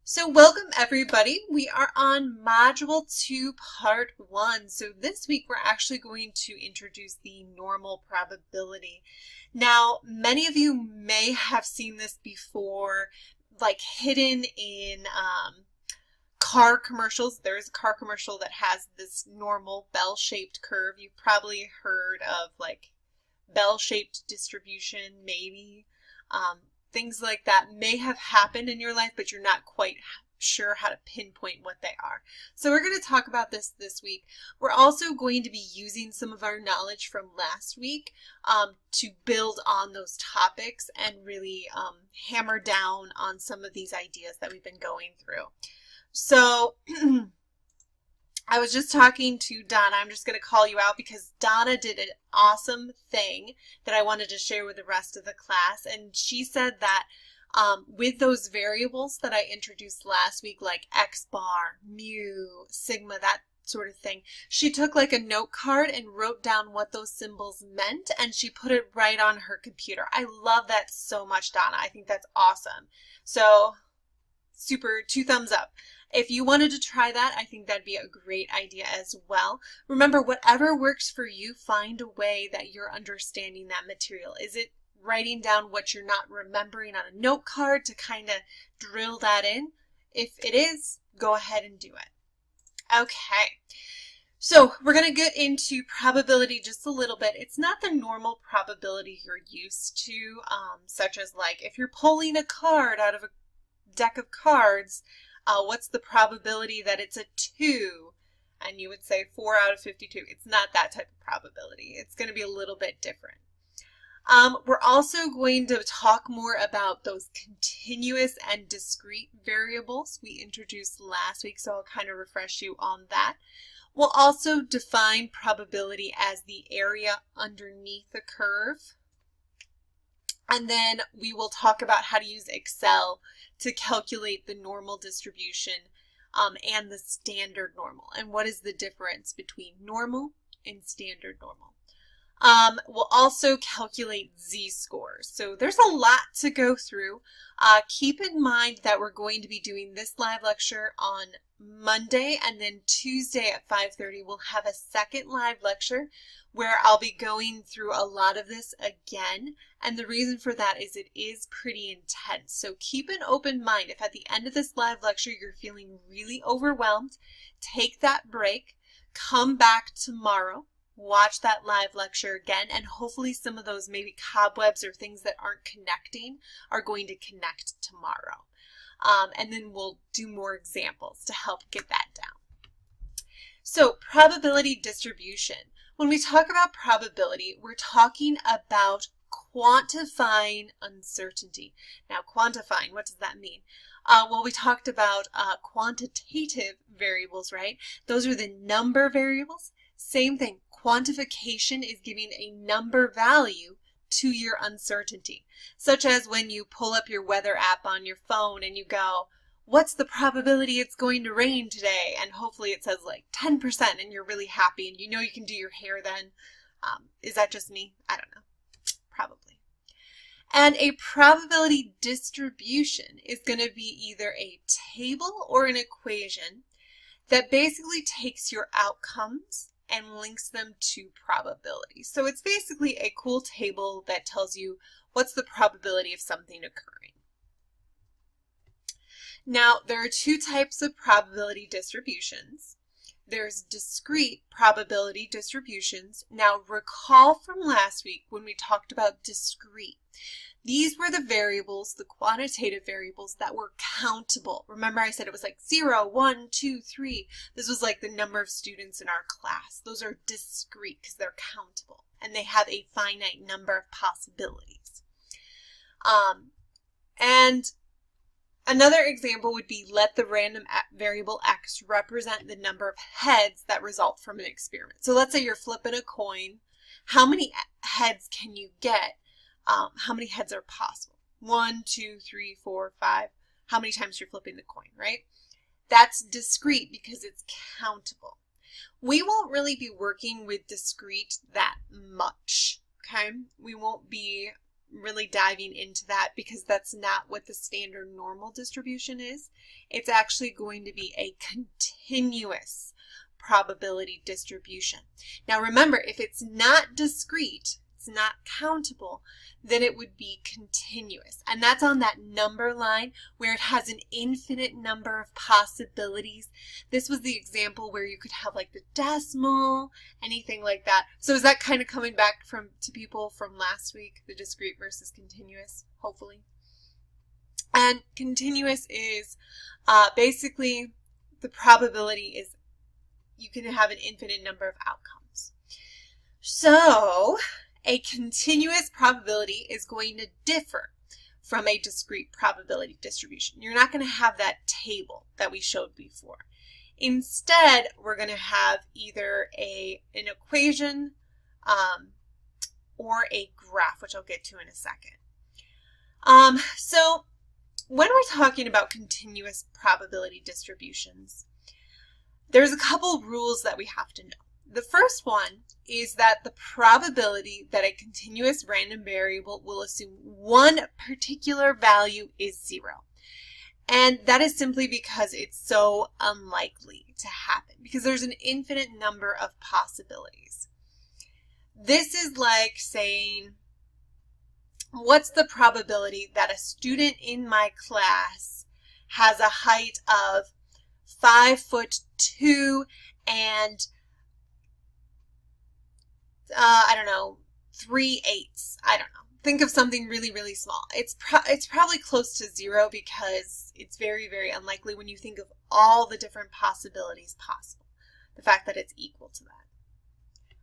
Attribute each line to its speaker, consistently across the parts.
Speaker 1: So welcome everybody. We are on Module 2, Part 1. So this week we're actually going to introduce the normal probability. Now, many of you may have seen this before, like hidden in car commercials. There is a car commercial that has this normal bell-shaped curve. You've probably heard of like bell-shaped distribution, maybe. Things like that may have happened in your life, but you're not quite sure how to pinpoint what they are. So we're going to talk about this week. We're also going to be using some of our knowledge from last week to build on those topics and really hammer down on some of these ideas that we've been going through. So I was just talking to Donna. I'm just going to call you out because Donna did an awesome thing that I wanted to share with the rest of the class. And she said that with those variables that I introduced last week, like X bar, mu, sigma, that sort of thing, she took like a note card and wrote down what those symbols meant, and she put it right on her computer. I love that so much, Donna. I think that's awesome. So super, 2 thumbs up. If you wanted to try that, I think that'd be a great idea as well. Remember, whatever works for you, find a way that you're understanding that material. Is it writing down what you're not remembering on a note card to kind of drill that in? If it is, go ahead and do it. Okay, so we're going to get into probability just a little bit. It's not the normal probability you're used to, such as like if you're pulling a card out of a deck of cards, what's the probability that it's a 2? And you would say 4 out of 52. It's not that type of probability. It's going to be a little bit different. We're also going to talk more about those continuous and discrete variables we introduced last week, so I'll kind of refresh you on that. We'll also define probability as the area underneath the curve. And then we will talk about how to use Excel to calculate the normal distribution and the standard normal. And what is the difference between normal and standard normal. We'll also calculate z-scores. So there's a lot to go through. Keep in mind that we're going to be doing this live lecture on Monday, and then Tuesday at 5:30 we'll have a second live lecture where I'll be going through a lot of this again. And the reason for that is it is pretty intense. So keep an open mind. If at the end of this live lecture you're feeling really overwhelmed, take that break, come back tomorrow, watch that live lecture again, and hopefully some of those maybe cobwebs or things that aren't connecting are going to connect tomorrow. And then we'll do more examples to help get that down. So probability distribution. When we talk about probability, we're talking about quantifying uncertainty. Now, quantifying, what does that mean? Well, we talked about quantitative variables, right? Those are the number variables. Same thing. Quantification is giving a number value to your uncertainty, such as when you pull up your weather app on your phone and you go, what's the probability it's going to rain today? And hopefully it says like 10% and you're really happy and you know you can do your hair then. Is that just me? I don't know. Probably. And a probability distribution is going to be either a table or an equation that basically takes your outcomes and links them to probability. So it's basically a cool table that tells you what's the probability of something occurring. Now, there are 2 types of probability distributions. There's discrete probability distributions. Now, recall from last week when we talked about discrete. These were the variables, the quantitative variables that were countable. Remember I said it was like 0, 1, 2, 3. This was like the number of students in our class. Those are discrete because they're countable and they have a finite number of possibilities. And another example would be let the random variable x represent the number of heads that result from an experiment. So let's say you're flipping a coin. How many heads can you get? How many heads are possible? 1, 2, 3, 4, 5. How many times you're flipping the coin, right? That's discrete because it's countable. We won't really be working with discrete that much, okay? We won't be really diving into that because that's not what the standard normal distribution is. It's actually going to be a continuous probability distribution. Now remember, if it's not discrete, it's not countable, then it would be continuous. And that's on that number line where it has an infinite number of possibilities. This was the example where you could have like the decimal, anything like that. So is that kind of coming back to people from last week, the discrete versus continuous, hopefully? And continuous is basically the probability is you can have an infinite number of outcomes. So a continuous probability is going to differ from a discrete probability distribution. You're not going to have that table that we showed before. Instead, we're going to have either an equation or a graph, which I'll get to in a second. So when we're talking about continuous probability distributions, there's a couple rules that we have to know. The first one is that the probability that a continuous random variable will assume one particular value is 0. And that is simply because it's so unlikely to happen, because there's an infinite number of possibilities. This is like saying, what's the probability that a student in my class has a height of 5'2" and I don't know, 3/8. I don't know. Think of something really, really small. It's probably close to 0 because it's very, very unlikely when you think of all the different possibilities possible. The fact that it's equal to that.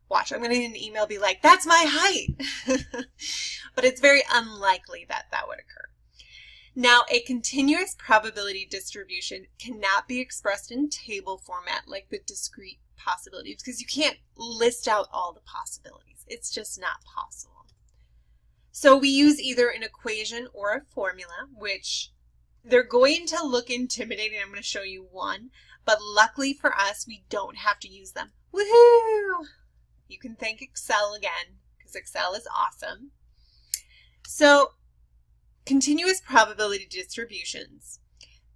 Speaker 1: Watch, I'm going to get an email be like, that's my height. But it's very unlikely that that would occur. Now, a continuous probability distribution cannot be expressed in table format like the discrete possibilities because you can't list out all the possibilities. It's just not possible. So we use either an equation or a formula, which they're going to look intimidating. I'm going to show you one, but luckily for us, we don't have to use them. Woohoo! You can thank Excel again because Excel is awesome. So continuous probability distributions,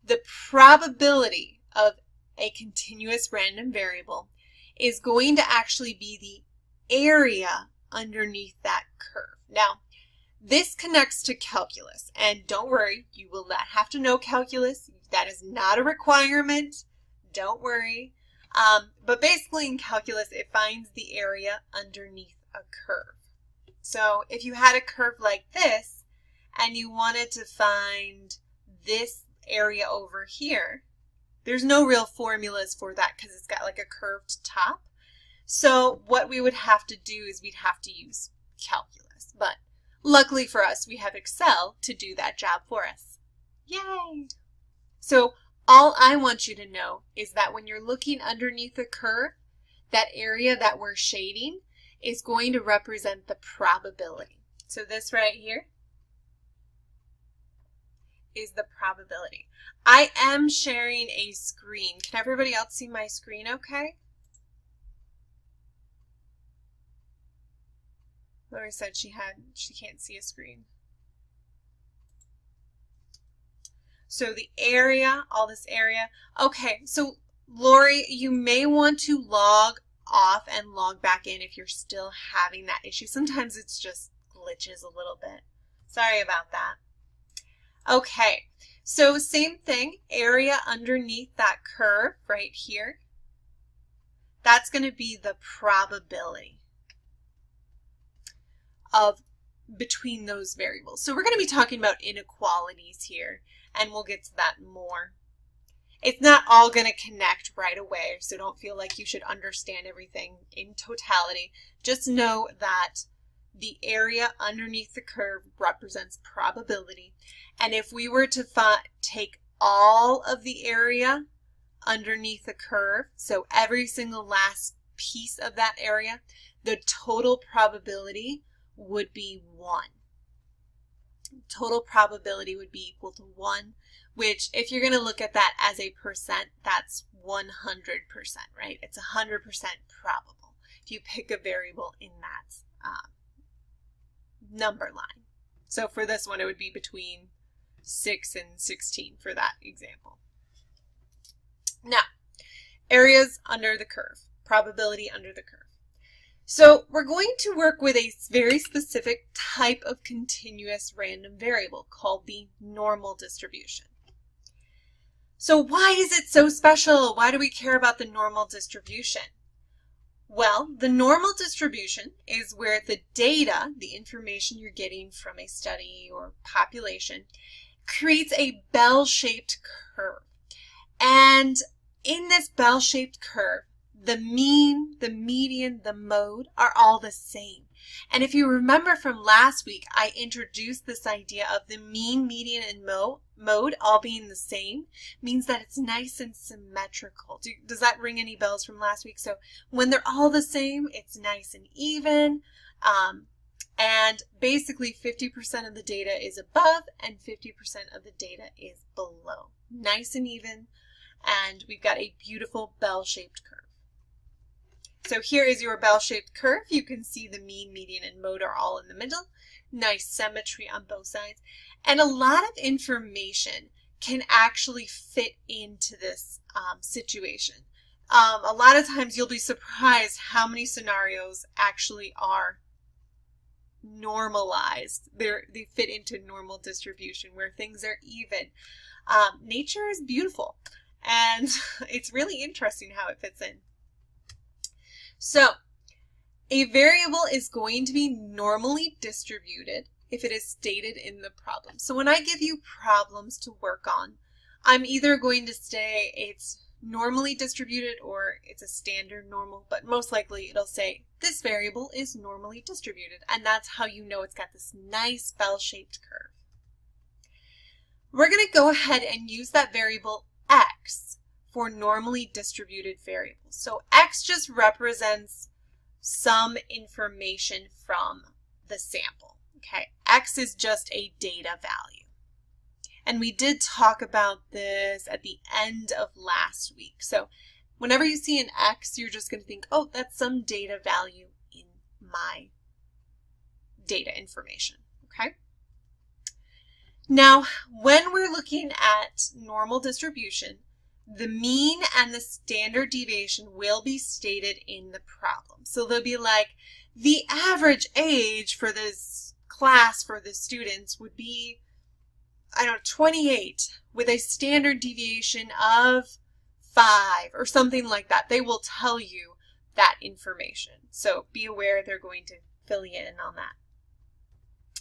Speaker 1: the probability of a continuous random variable is going to actually be the area underneath that curve. Now, this connects to calculus, and don't worry, you will not have to know calculus. That is not a requirement. Don't worry. But basically in calculus, it finds the area underneath a curve. So if you had a curve like this, and you wanted to find this area over here, there's no real formulas for that because it's got like a curved top. So what we would have to do is we'd have to use calculus. But luckily for us, we have Excel to do that job for us. Yay! So all I want you to know is that when you're looking underneath a curve, that area that we're shading is going to represent the probability. So this right here is the probability. I am sharing a screen. Can everybody else see my screen okay? Lori said she can't see a screen. So the area, all this area. Okay, so Lori, you may want to log off and log back in if you're still having that issue. Sometimes it's just glitches a little bit. Sorry about that. Okay, so same thing, area underneath that curve right here. That's going to be the probability of between those variables. So we're going to be talking about inequalities here, and we'll get to that more. It's not all going to connect right away, so don't feel like you should understand everything in totality. Just know that the area underneath the curve represents probability. And if we were to take all of the area underneath the curve, so every single last piece of that area, the total probability would be 1. Total probability would be equal to 1, which if you're going to look at that as a percent, that's 100%, right? It's 100% probable if you pick a variable in that number line. So for this one, it would be between 6 and 16 for that example. Now, areas under the curve, probability under the curve. So we're going to work with a very specific type of continuous random variable called the normal distribution. So why is it so special? Why do we care about the normal distribution? Well, the normal distribution is where the data, the information you're getting from a study or population, creates a bell-shaped curve. And in this bell-shaped curve, the mean, the median, the mode are all the same. And if you remember from last week, I introduced this idea of the mean, median, and mode all being the same, means that it's nice and symmetrical. Does that ring any bells from last week? So when they're all the same, it's nice and even. And basically 50% of the data is above and 50% of the data is below. Nice and even. And we've got a beautiful bell-shaped curve. So here is your bell-shaped curve. You can see the mean, median, and mode are all in the middle. Nice symmetry on both sides. And a lot of information can actually fit into this situation. A lot of times you'll be surprised how many scenarios actually are normalized. They fit into normal distribution where things are even. Nature is beautiful, and it's really interesting how it fits in. So a variable is going to be normally distributed if it is stated in the problem. So when I give you problems to work on, I'm either going to say it's normally distributed or it's a standard normal, but most likely it'll say this variable is normally distributed, and that's how you know it's got this nice bell-shaped curve. We're going to go ahead and use that variable x for normally distributed variables. So x just represents some information from the sample. Okay, x is just a data value. And we did talk about this at the end of last week. So whenever you see an x, you're just going to think, oh, that's some data value in my data information. Okay. Now, when we're looking at normal distribution, the mean and the standard deviation will be stated in the problem. So they'll be like, the average age for this class for the students would be, I don't know, 28 with a standard deviation of 5 or something like that. They will tell you that information. So be aware they're going to fill you in on that.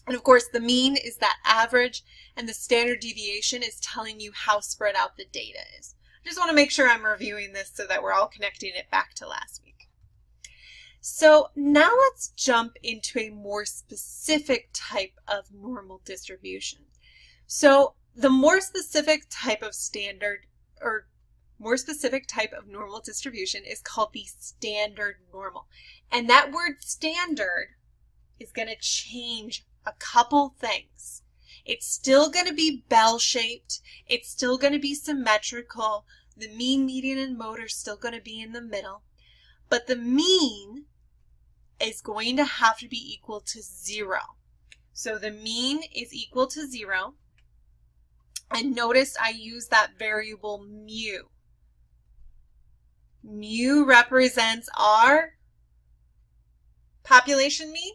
Speaker 1: And of course, the mean is that average, and the standard deviation is telling you how spread out the data is. I just want to make sure I'm reviewing this so that we're all connecting it back to last week. So now let's jump into a more specific type of normal distribution. So the more specific type of standard or more specific type of normal distribution is called the standard normal. And that word standard is going to change a couple things. It's still going to be bell-shaped. It's still going to be symmetrical. The mean, median, and mode are still going to be in the middle. But the mean is going to have to be equal to 0. So the mean is equal to 0. And notice I use that variable mu. Mu represents our population mean.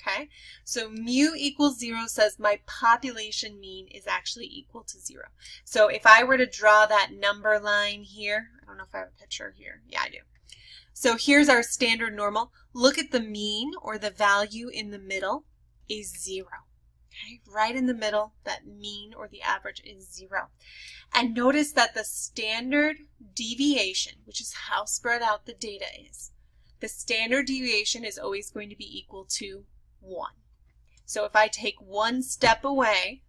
Speaker 1: Okay, so mu equals 0 says my population mean is actually equal to 0. So if I were to draw that number line here, I don't know if I have a picture here. Yeah, I do. So here's our standard normal. Look at the mean, or the value in the middle is 0. Okay, right in the middle, that mean or the average is 0. And notice that the standard deviation, which is how spread out the data is, the standard deviation is always going to be equal to 1. So if I take one step away,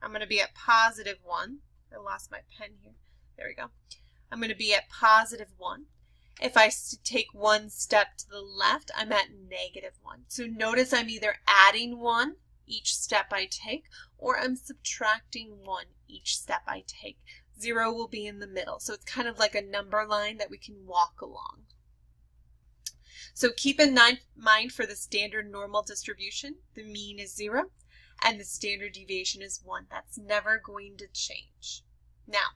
Speaker 1: I'm going to be at positive 1. I lost my pen here. There we go. I'm going to be at positive 1. If I take one step to the left, I'm at negative 1. So notice I'm either adding 1 each step I take, or I'm subtracting 1 each step I take. 0 will be in the middle. So it's kind of like a number line that we can walk along. So keep in mind for the standard normal distribution, the mean is 0 and the standard deviation is 1. That's never going to change. Now,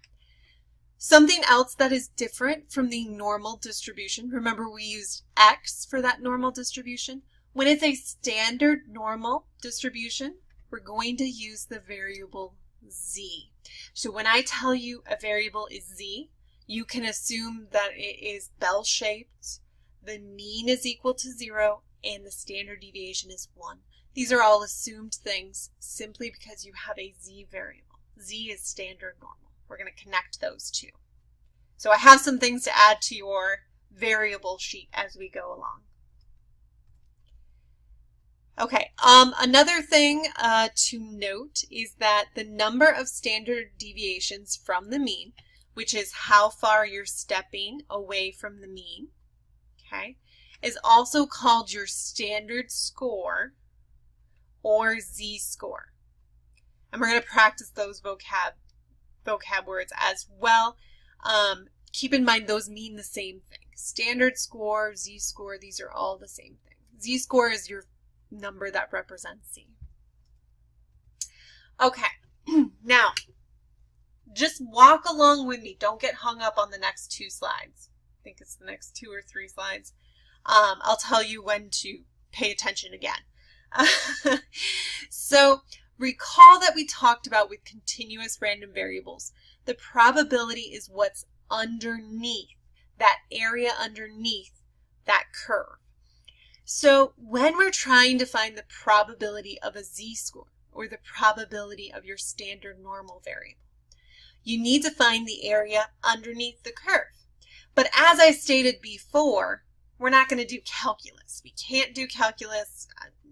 Speaker 1: something else that is different from the normal distribution, remember we used x for that normal distribution. When it's a standard normal distribution, we're going to use the variable z. So when I tell you a variable is z, you can assume that it is bell-shaped, the mean is equal to 0, and the standard deviation is 1. These are all assumed things simply because you have a z variable. Z is standard normal. We're going to connect those two. So I have some things to add to your variable sheet as we go along. Okay, another thing to note is that the number of standard deviations from the mean, which is how far you're stepping away from the mean, okay, is also called your standard score or z-score. And we're going to practice those vocab words as well. Keep in mind those mean the same thing. Standard score, z-score, these are all the same thing. Z-score is your number that represents z. Okay, now just walk along with me. Don't get hung up on the next 2 slides. I think it's the next 2 or 3 slides. I'll tell you when to pay attention again. So recall that we talked about with continuous random variables, the probability is what's underneath, that area underneath that curve. So when we're trying to find the probability of a z-score or the probability of your standard normal variable, you need to find the area underneath the curve. But as I stated before, we're not going to do calculus. We can't do calculus.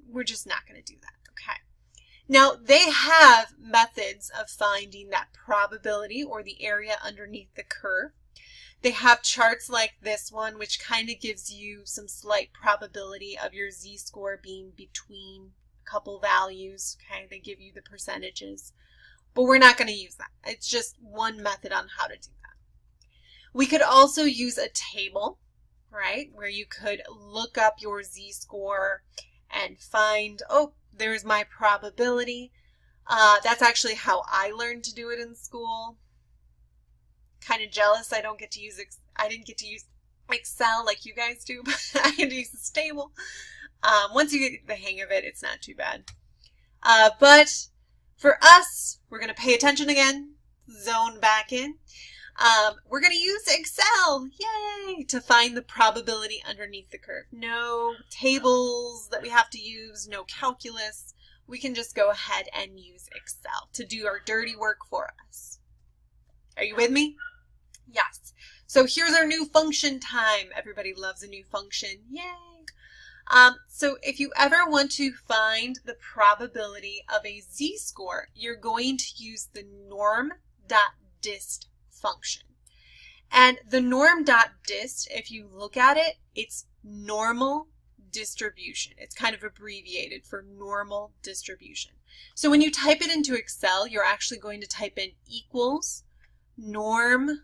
Speaker 1: We're just not going to do that, okay? Now, they have methods of finding that probability or the area underneath the curve. They have charts like this one, which kind of gives you some slight probability of your z-score being between a couple values, okay? They give you the percentages, but we're not going to use that. It's just one method on how to do that. We could also use a table, right, where you could look up your z-score and find, oh, there's my probability. That's actually how I learned to do it in school. Kind of jealous I didn't get to use Excel like you guys do, but I had to use this table. Once you get the hang of it, it's not too bad. But for us, we're going to pay attention again, zone back in. We're going to use Excel, yay, to find the probability underneath the curve. No tables that we have to use, no calculus. We can just go ahead and use Excel to do our dirty work for us. Are you with me? Yes. So here's our new function time. Everybody loves a new function. Yay. So if you ever want to find the probability of a z-score, you're going to use the norm.dist function. And the norm.dist, if you look at it, it's normal distribution. It's kind of abbreviated for normal distribution. So when you type it into Excel, you're actually going to type in equals norm.dist,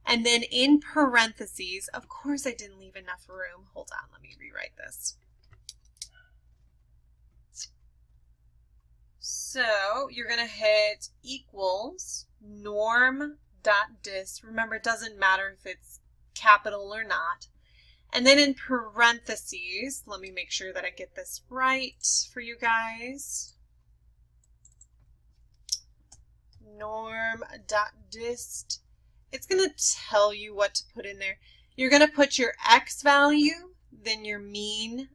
Speaker 1: and then in parentheses, of course I didn't leave enough room. Hold on, let me rewrite this. So you're going to hit equals norm.dist. Remember, it doesn't matter if it's capital or not. And then in parentheses, let me make sure that I get this right for you guys. Norm.dist. It's going to tell you what to put in there. You're going to put your x value, then your mean,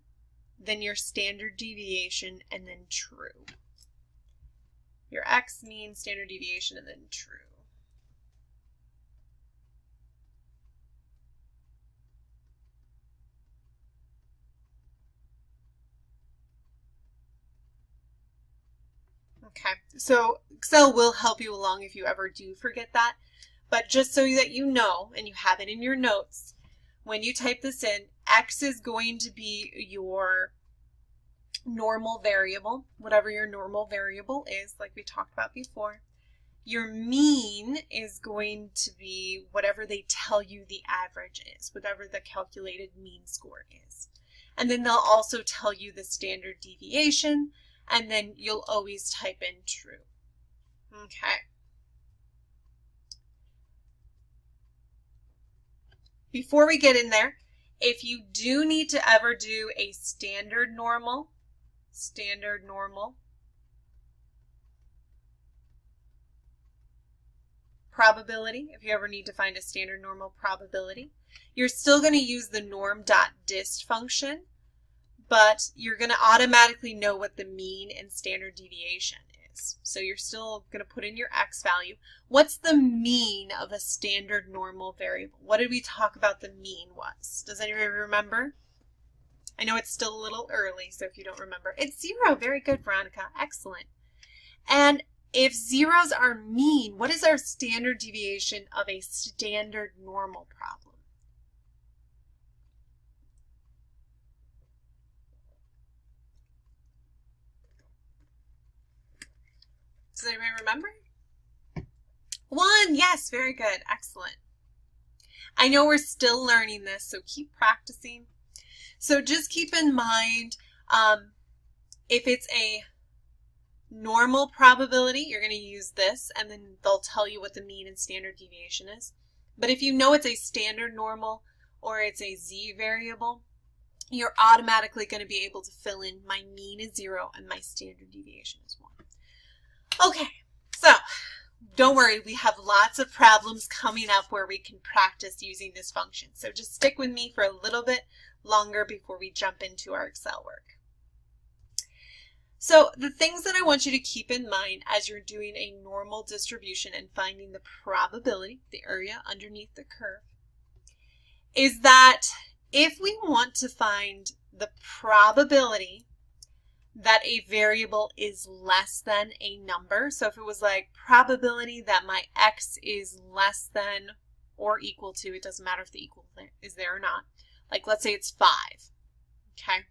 Speaker 1: then your standard deviation, and then true. Your x, mean, standard deviation, and then true. Okay, so Excel will help you along if you ever do forget that. But just so that you know, and you have it in your notes, when you type this in, x is going to be your normal variable, whatever your normal variable is, like we talked about before. Your mean is going to be whatever they tell you the average is, whatever the calculated mean score is. And then they'll also tell you the standard deviation, and then you'll always type in true. Okay. Before we get in there, if you do need to ever do a standard normal probability, if you ever need to find a standard normal probability, you're still going to use the norm.dist function, but you're going to automatically know what the mean and standard deviation is. So you're still going to put in your x value. What's the mean of a standard normal variable? What did we talk about the mean was? Does anybody remember? I know it's still a little early, so if you don't remember, it's 0. Very good, Veronica. Excellent. And if zeros are mean, what is our standard deviation of a standard normal problem? Does anybody remember? 1. Yes, very good. Excellent. I know we're still learning this, so keep practicing. So just keep in mind, if it's a normal probability, you're going to use this, and then they'll tell you what the mean and standard deviation is. But if you know it's a standard normal or it's a z variable, you're automatically going to be able to fill in my mean is 0 and my standard deviation is 1. Okay, so don't worry, we have lots of problems coming up where we can practice using this function. So just stick with me for a little bit longer before we jump into our Excel work. So the things that I want you to keep in mind as you're doing a normal distribution and finding the probability, the area underneath the curve, is that if we want to find the probability that a variable is less than a number, so if it was like probability that my x is less than or equal to, it doesn't matter if the equal is there or not, like let's say it's 5, okay?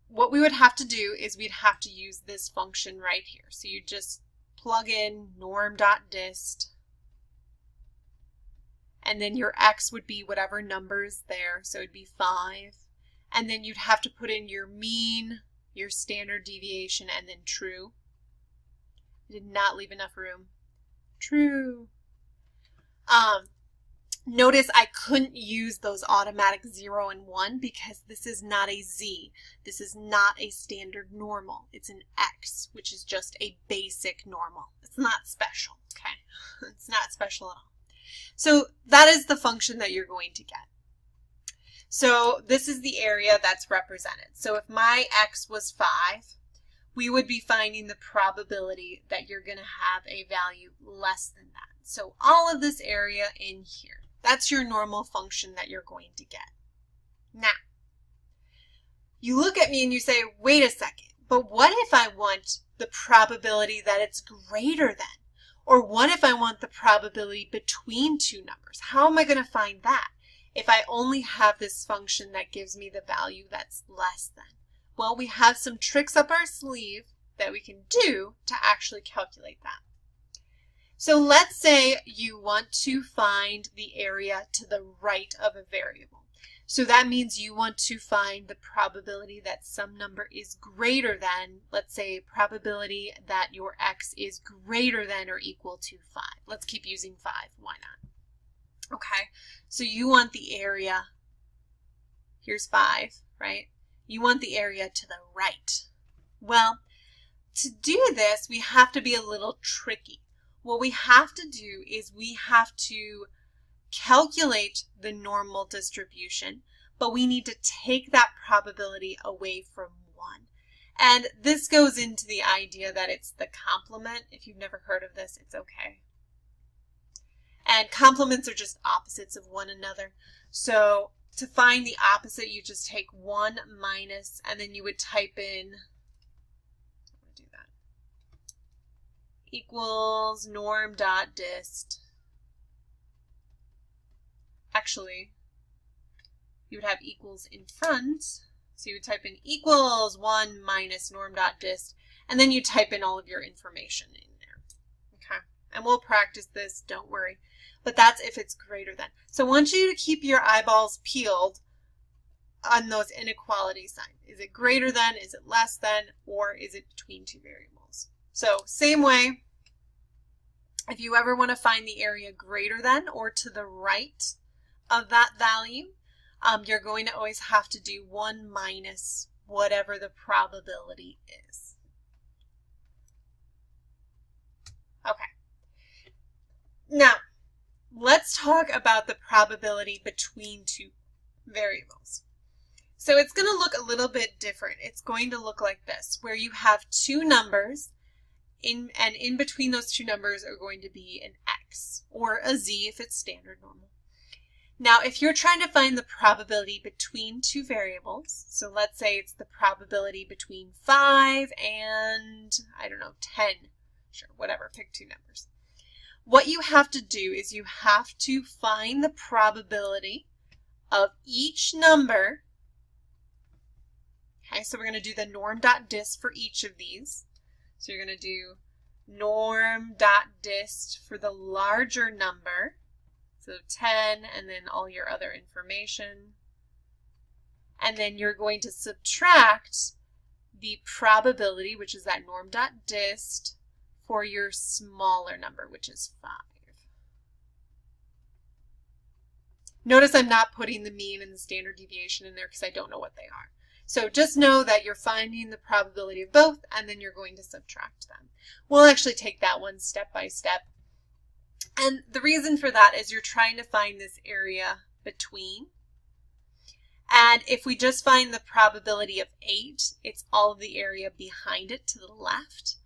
Speaker 1: What we would have to do is we'd have to use this function right here. So you just plug in norm.dist, and then your x would be whatever number is there, so it'd be 5. And then you'd have to put in your mean, your standard deviation, and then true. I did not leave enough room. True. Notice I couldn't use those automatic 0 and 1 because this is not a z. This is not a standard normal. It's an x, which is just a basic normal. It's not special, okay? It's not special at all. So that is the function that you're going to get. So this is the area that's represented. So if my x was 5, we would be finding the probability that you're going to have a value less than that. So all of this area in here, that's your normal function that you're going to get. Now, you look at me and you say, wait a second, but what if I want the probability that it's greater than? Or what if I want the probability between two numbers? How am I going to find that if I only have this function that gives me the value that's less than? Well, we have some tricks up our sleeve that we can do to actually calculate that. So let's say you want to find the area to the right of a variable. So that means you want to find the probability that some number is greater than, let's say, probability that your x is greater than or equal to 5. Let's keep using 5. Why not? Okay, so you want the area, here's 5, right? You want the area to the right. Well, to do this, we have to be a little tricky. What we have to do is we have to calculate the normal distribution, but we need to take that probability away from 1. And this goes into the idea that it's the complement. If you've never heard of this, it's okay. And complements are just opposites of one another. So to find the opposite, you just take 1 minus, and then you would type in, equals norm.dist. Actually, you would have equals in front, so you would type in equals 1 minus norm.dist, and then you type in all of your information in there. And we'll practice this, don't worry. But that's if it's greater than. So I want you to keep your eyeballs peeled on those inequality signs. Is it greater than, is it less than, or is it between two variables? So same way, if you ever want to find the area greater than or to the right of that value, you're going to always have to do 1 minus whatever the probability is. Okay. Now, let's talk about the probability between two variables. So it's going to look a little bit different. It's going to look like this, where you have two numbers, and in between those two numbers are going to be an x, or a z if it's standard normal. Now, if you're trying to find the probability between two variables, so let's say it's the probability between 5 and, I don't know, 10, sure, whatever, pick two numbers. What you have to do is you have to find the probability of each number. Okay, so we're going to do the norm.dist for each of these. So you're going to do norm.dist for the larger number, so 10, and then all your other information. And then you're going to subtract the probability, which is that norm.dist, for your smaller number, which is 5. Notice I'm not putting the mean and the standard deviation in there because I don't know what they are. So just know that you're finding the probability of both, and then you're going to subtract them. We'll actually take that one step by step. And the reason for that is you're trying to find this area between. And if we just find the probability of 8, it's all of the area behind it to the left.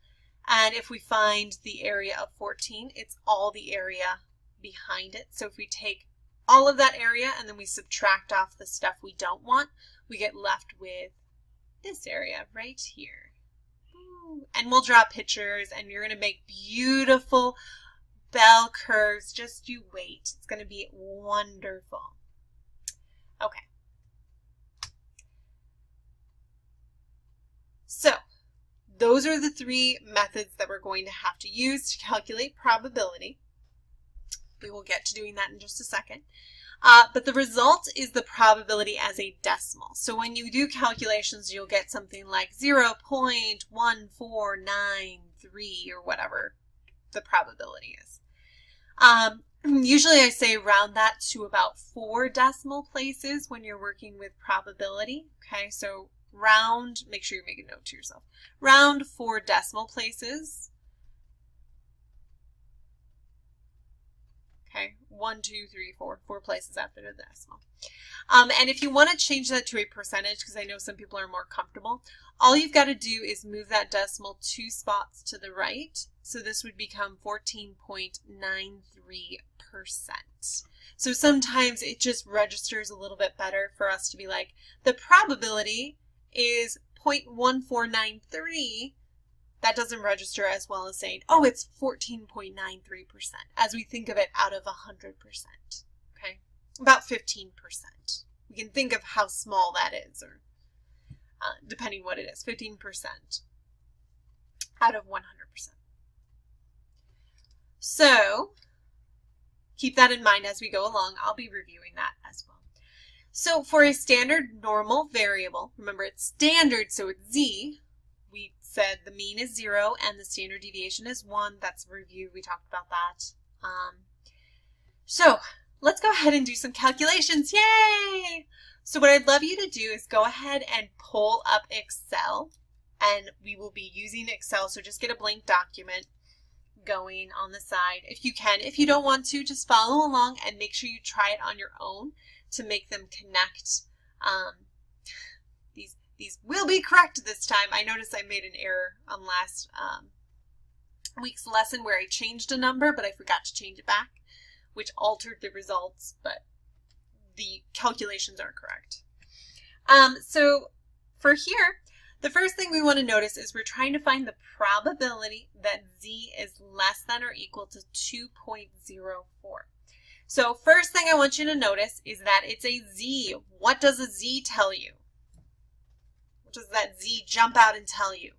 Speaker 1: And if we find the area of 14, it's all the area behind it. So if we take all of that area and then we subtract off the stuff we don't want, we get left with this area right here. Ooh. And we'll draw pictures, and you're going to make beautiful bell curves. Just you wait. It's going to be wonderful. Okay. So those are the three methods that we're going to have to use to calculate probability. We will get to doing that in just a second. But the result is the probability as a decimal. So when you do calculations, you'll get something like 0.1493 or whatever the probability is. Usually I say round that to about 4 decimal places when you're working with probability. Okay, so round, make sure you make a note to yourself, round 4 decimal places. Okay, 1, 2, 3, 4 places after the decimal. And if you want to change that to a percentage, because I know some people are more comfortable, all you've got to do is move that decimal 2 spots to the right. So this would become 14.93%. So sometimes it just registers a little bit better for us to be like, the probability is 0.1493. That doesn't register as well as saying, oh, it's 14.93%, as we think of it out of 100%, okay? About 15%. We can think of how small that is, or depending what it is, 15% out of 100%. So keep that in mind as we go along. I'll be reviewing that as well. So for a standard normal variable, remember it's standard, so it's z. We said the mean is 0 and the standard deviation is 1. That's a review. We talked about that. So let's go ahead and do some calculations. Yay! So what I'd love you to do is go ahead and pull up Excel, and we will be using Excel. So just get a blank document going on the side if you can. If you don't want to, just follow along and make sure you try it on your own to make them connect. These will be correct this time. I noticed I made an error on last week's lesson where I changed a number, but I forgot to change it back, which altered the results, but the calculations are correct. So for here, the first thing we want to notice is we're trying to find the probability that z is less than or equal to 2.04. So first thing I want you to notice is that it's a z. What does a z tell you? What does that z jump out and tell you?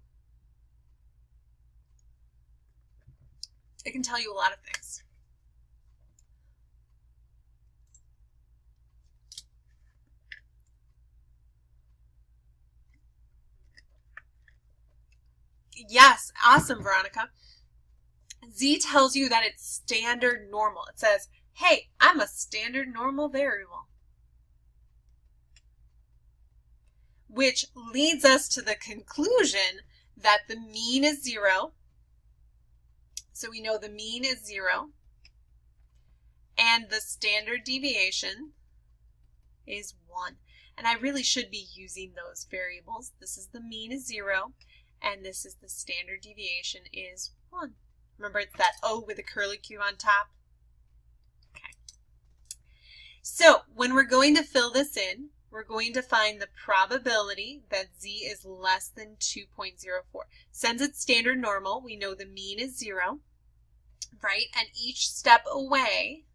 Speaker 1: It can tell you a lot of things. Yes, awesome, Veronica. Z tells you that it's standard normal. It says, hey, I'm a standard normal variable. Which leads us to the conclusion that the mean is 0. So we know the mean is 0. And the standard deviation is 1. And I really should be using those variables. This is the mean is 0. And this is the standard deviation is 1. Remember, it's that O with a curly Q on top. Okay. So when we're going to fill this in, we're going to find the probability that Z is less than 2.04. Since it's standard normal, we know the mean is 0, right? And each step away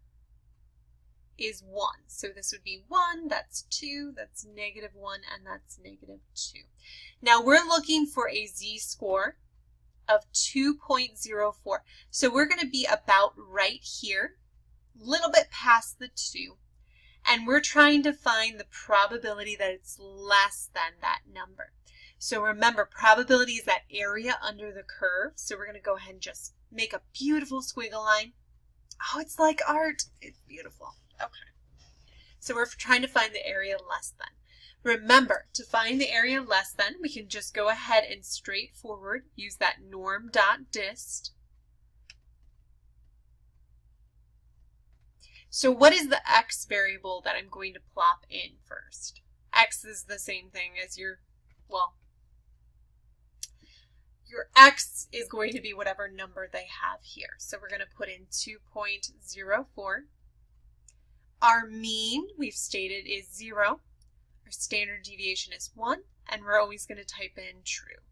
Speaker 1: is 1. So this would be 1, that's 2, that's -1, and that's -2. Now we're looking for a Z-score of 2.04. So we're going to be about right here, a little bit past the 2. And we're trying to find the probability that it's less than that number. So remember, probability is that area under the curve. So we're going to go ahead and just make a beautiful squiggle line. Oh, it's like art. It's beautiful. Okay. So we're trying to find the area less than. Remember, to find the area less than, we can just go ahead and straightforward use that norm.dist. So what is the x variable that I'm going to plop in first? X is the same thing as your x is going to be whatever number they have here. So we're going to put in 2.04. Our mean, we've stated, is 0. Our standard deviation is 1. And we're always going to type in true.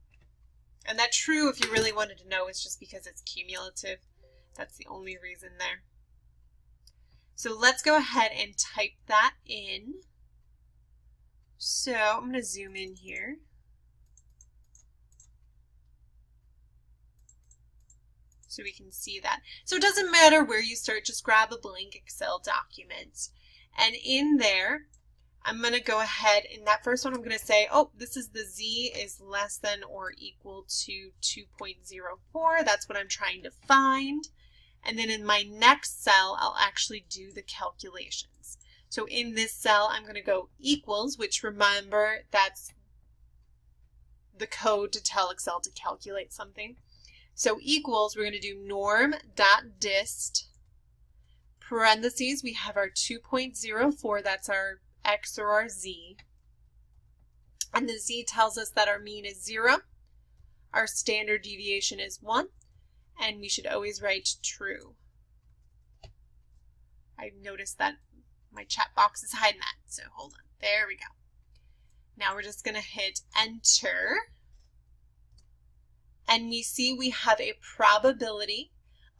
Speaker 1: And that true, if you really wanted to know, is just because it's cumulative. That's the only reason there. So let's go ahead and type that in. So I'm going to zoom in here. So we can see that. So it doesn't matter where you start, just grab a blank Excel document. And in there, I'm going to go ahead, in that first one, I'm going to say, oh, this is the Z is less than or equal to 2.04. That's what I'm trying to find. And then in my next cell, I'll actually do the calculations. So in this cell, I'm going to go equals, which remember, that's the code to tell Excel to calculate something. So equals, we're going to do norm.dist, parentheses, we have our 2.04, that's our x or our z. And the z tells us that our mean is 0, our standard deviation is 1, and we should always write true. I noticed that my chat box is hiding that, so hold on. There we go. Now we're just going to hit enter. And we see we have a probability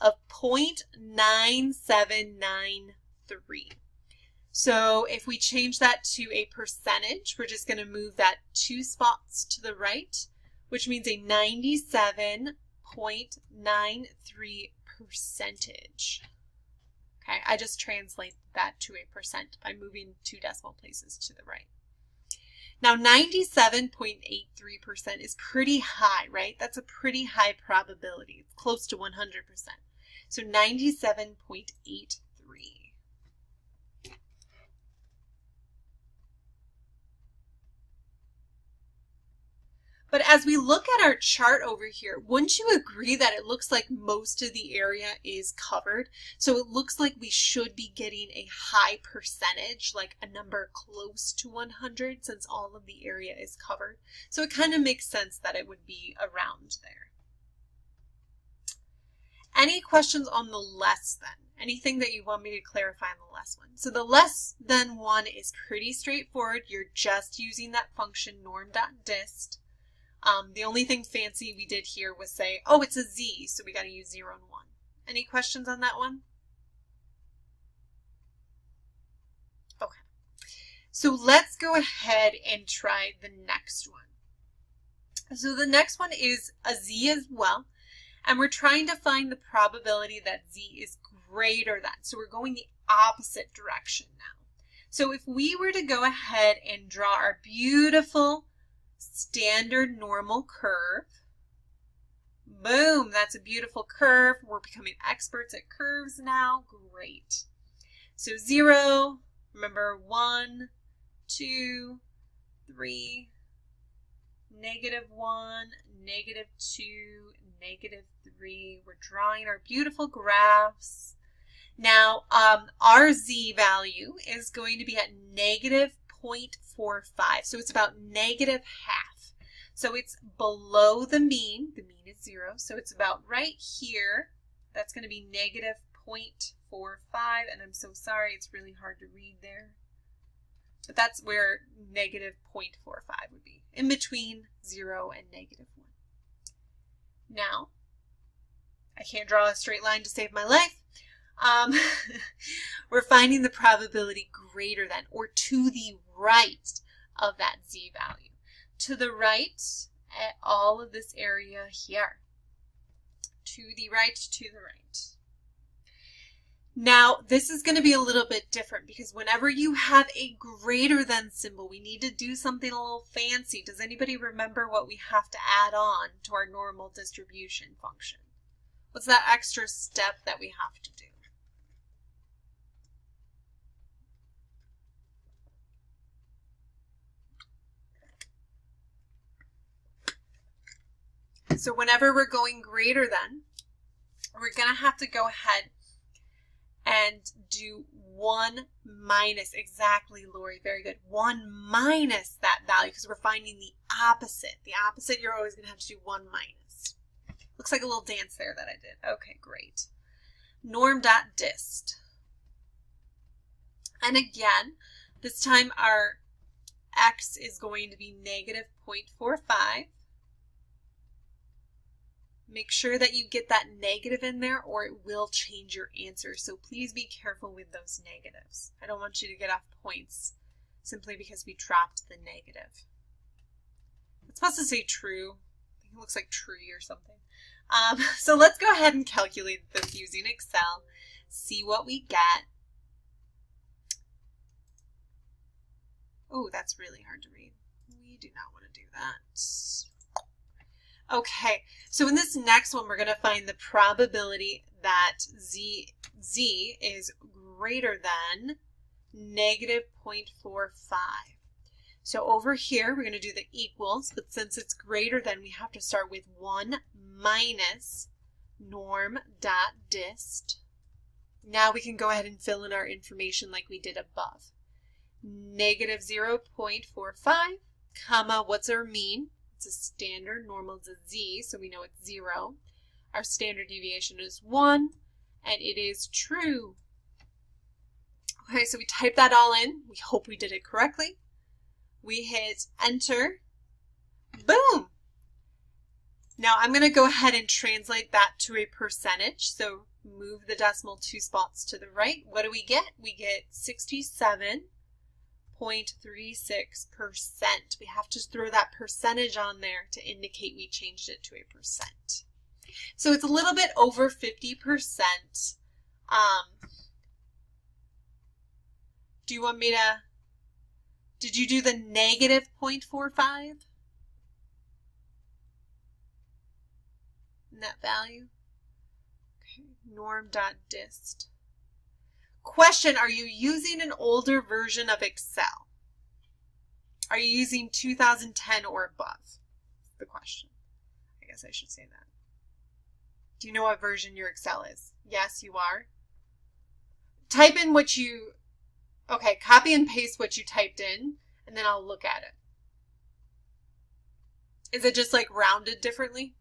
Speaker 1: of 0.9793. So if we change that to a percentage, we're just going to move that 2 spots to the right, which means a 97.93 percentage. Okay, I just translate that to a percent by moving 2 decimal places to the right. Now 97.83% is pretty high, right? That's a pretty high probability. It's close to 100%. So 97.83. But as we look at our chart over here, wouldn't you agree that it looks like most of the area is covered? So it looks like we should be getting a high percentage, like a number close to 100, since all of the area is covered. So it kind of makes sense that it would be around there. Any questions on the less than? Anything that you want me to clarify on the less one? So the less than one is pretty straightforward. You're just using that function norm.dist. The only thing fancy we did here was say, oh, it's a z, so we got to use 0 and 1. Any questions on that one? Okay. So let's go ahead and try the next one. So the next one is a z as well. And we're trying to find the probability that z is greater than. So we're going the opposite direction now. So if we were to go ahead and draw our beautiful standard normal curve, boom, that's a beautiful curve. We're becoming experts at curves now. Great. So 0, remember 1, 2, 3, -1, -2, -3. We're drawing our beautiful graphs. Now, our z value is going to be at -0.45. So it's about -half. So it's below the mean. The mean is 0. So it's about right here. That's going to be -0.45. And I'm so sorry, it's really hard to read there. But that's where -0.45 would be, in between 0 and -1. Now, I can't draw a straight line to save my life. We're finding the probability greater than or to the right of that z value. To the right at all of this area here. To the right, to the right. Now, this is going to be a little bit different because whenever you have a greater than symbol, we need to do something a little fancy. Does anybody remember what we have to add on to our normal distribution function? What's that extra step that we have to do? So whenever we're going greater than, we're going to have to go ahead and do 1 minus, exactly, Lori, very good. 1 minus that value because we're finding the opposite. The opposite, you're always going to have to do 1 minus. Looks like a little dance there that I did. Okay, great. Norm.dist. And again, this time our x is going to be -0.45. Make sure that you get that negative in there or it will change your answer. So please be careful with those negatives. I don't want you to get off points simply because we dropped the negative. It's supposed to say true. I think it looks like tree or something. So let's go ahead and calculate this using Excel. See what we get. Oh, that's really hard to read. We do not want to do that. Okay, so in this next one, we're going to find the probability that z is greater than -0.45. So over here, we're going to do the equals, but since it's greater than, we have to start with 1 minus norm.dist. Now we can go ahead and fill in our information like we did above. -0.45, comma, what's our mean? It's a standard, normal is a z, so we know it's 0. Our standard deviation is 1, and it is true. Okay, so we type that all in. We hope we did it correctly. We hit enter. Boom! Now I'm going to go ahead and translate that to a percentage. So move the decimal 2 spots to the right. What do we get? We get 67.36%. We have to throw that percentage on there to indicate we changed it to a percent. So it's a little bit over 50%. Do you want me to, did you do the -0.45? In that value? Okay, norm.dist. Question, are you using an older version of Excel? Are you using 2010 or above? The question. I guess I should say that. Do you know what version your Excel is? Yes, you are. Type in what you, okay, copy and paste what you typed in, and then I'll look at it. Is it just like rounded differently?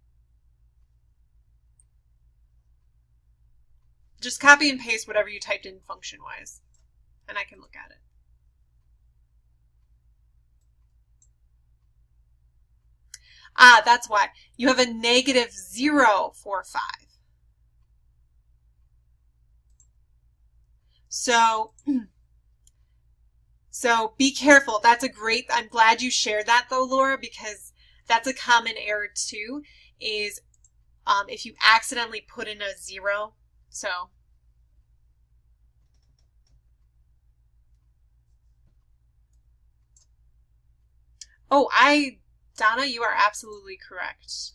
Speaker 1: Just copy and paste whatever you typed in function-wise, and I can look at it. Ah, that's why. You have a -0.45. So be careful. That's a great, I'm glad you shared that though, Laura, because that's a common error too, is if you accidentally put in a 0. So Donna, you are absolutely correct.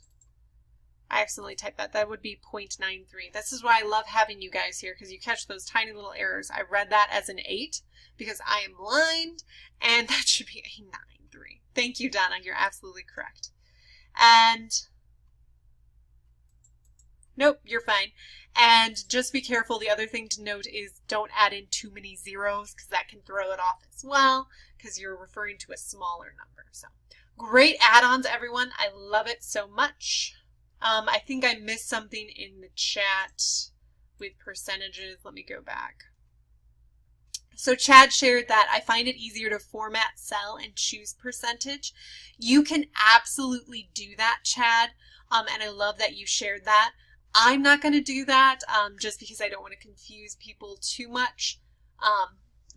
Speaker 1: I accidentally typed that. That would be 0.93. This is why I love having you guys here, because you catch those tiny little errors. I read that as an 8 because I am blind, and that should be a 9.3. Thank you, Donna. You're absolutely correct. And nope, you're fine. And just be careful. The other thing to note is don't add in too many zeros, because that can throw it off as well, because you're referring to a smaller number. So great add-ons, everyone. I love it so much. I think I missed something in the chat with percentages. Let me go back. So Chad shared that I find it easier to format cell and choose percentage. You can absolutely do that, Chad, and I love that you shared that. I'm not going to do that just because I don't want to confuse people too much,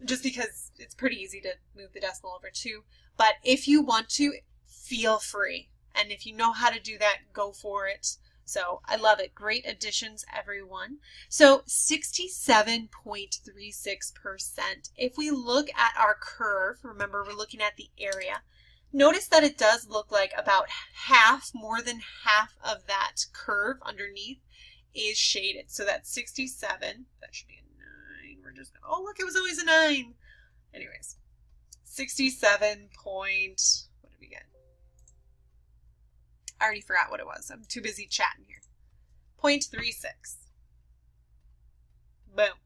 Speaker 1: just because it's pretty easy to move the decimal over too. But if you want to, feel free. And if you know how to do that, go for it. So I love it. Great additions, everyone. So 67.36%. If we look at our curve, remember we're looking at the area, notice that it does look like about half, more than half of that curve underneath is shaded. So that's 67. That should be a 9. We're just, oh look, it was always a 9. Anyways, 67 point, what did we get? I already forgot what it was. I'm too busy chatting here. 0.36. Boom.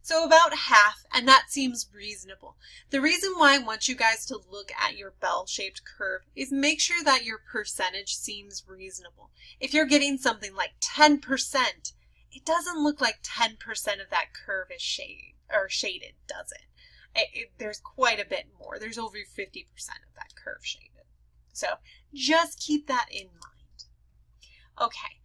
Speaker 1: So about half, and that seems reasonable. The reason why I want you guys to look at your bell-shaped curve is make sure that your percentage seems reasonable. If you're getting something like 10%, it doesn't look like 10% of that curve is shaded, does it? There's quite a bit more. There's over 50% of that curve shaded. So just keep that in mind. Okay,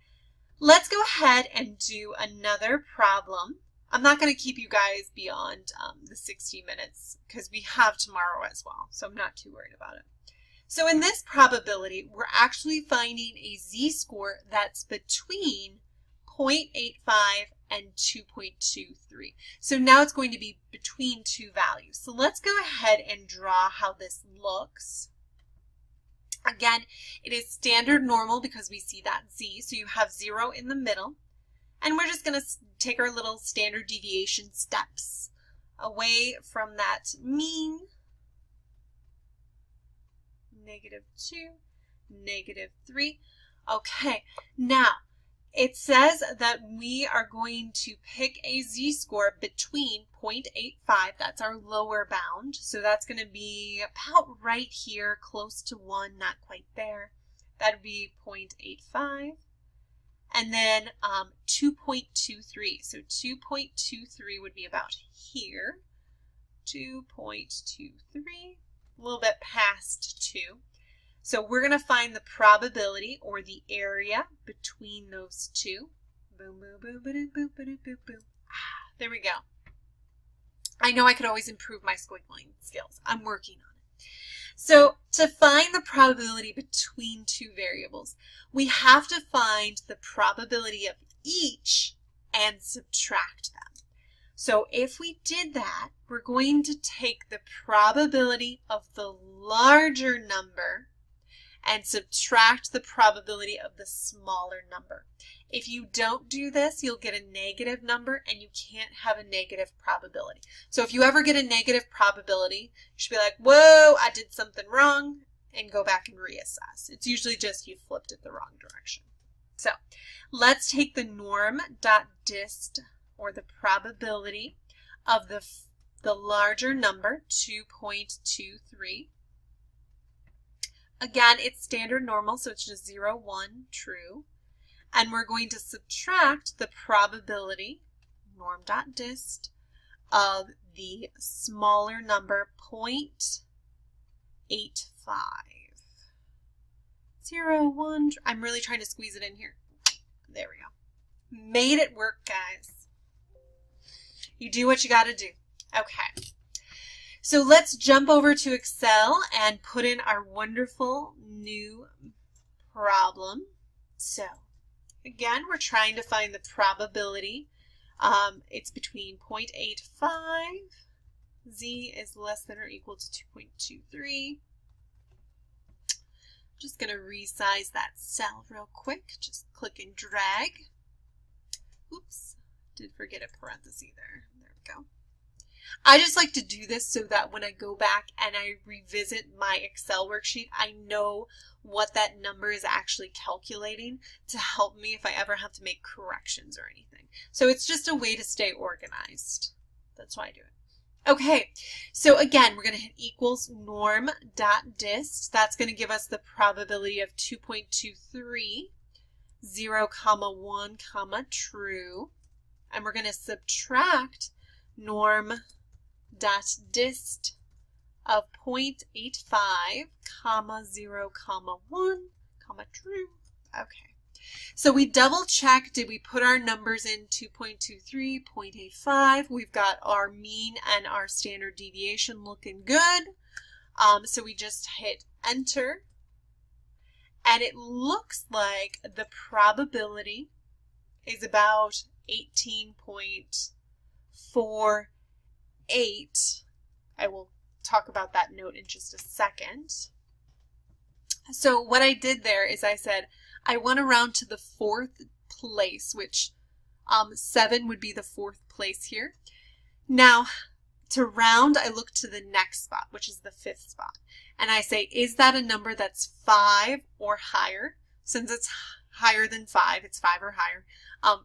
Speaker 1: let's go ahead and do another problem. I'm not going to keep you guys beyond the 60 minutes because we have tomorrow as well, so I'm not too worried about it. So in this probability, we're actually finding a z-score that's between 0.85 and 2.23. So now it's going to be between two values. So let's go ahead and draw how this looks. Again, it is standard normal because we see that z, so you have 0 in the middle. And we're just going to take our little standard deviation steps away from that mean. -2, -3. Okay, now it says that we are going to pick a z-score between 0.85, that's our lower bound, so that's going to be about right here, close to 1, not quite there. That would be 0.85. And then 2.23, so 2.23 would be about here. 2.23, a little bit past 2. So we're going to find the probability or the area between those two. Boom, boom, boom, boom, boom, boom, boom, boom. There we go. I know I could always improve my squiggling skills. I'm working on it. So to find the probability between two variables, we have to find the probability of each and subtract them. So if we did that, we're going to take the probability of the larger number and subtract the probability of the smaller number. If you don't do this, you'll get a negative number and you can't have a negative probability. So if you ever get a negative probability, you should be like, whoa, I did something wrong, and go back and reassess. It's usually just you flipped it the wrong direction. So let's take the norm.dist, or the probability of the larger number, 2.23. Again, it's standard normal, so it's just 0, 1, true. And we're going to subtract the probability, norm.dist, of the smaller number, 0.85. 0, 1, I'm really trying to squeeze it in here. There we go. Made it work, guys. You do what you got to do. Okay. So let's jump over to Excel and put in our wonderful new problem. So Again, we're trying to find the probability. It's between 0.85. Z is less than or equal to 2.23. Just going to resize that cell real quick. Just click and drag. Oops, did forget a parenthesis there. There we go. I just like to do this so that when I go back and I revisit my Excel worksheet, I know what that number is actually calculating to help me if I ever have to make corrections or anything. So it's just a way to stay organized. That's why I do it. Okay, so again, we're going to hit equals norm.dist. That's going to give us the probability of 2.23, 0, 1, true. And we're going to subtract norm.dist of 0.85, 0, 1, true. Okay. So we double check, did we put our numbers in 2.23, 0.85? We've got our mean and our standard deviation looking good. So we just hit enter. And it looks like the probability is about 18.48. I will talk about that note in just a second. So what I did there is I said, I want to round to the fourth place, which 7 would be the fourth place here. Now, to round, I look to the next spot, which is the fifth spot. And I say, is that a number that's 5 or higher? Since it's higher than 5, it's 5 or higher,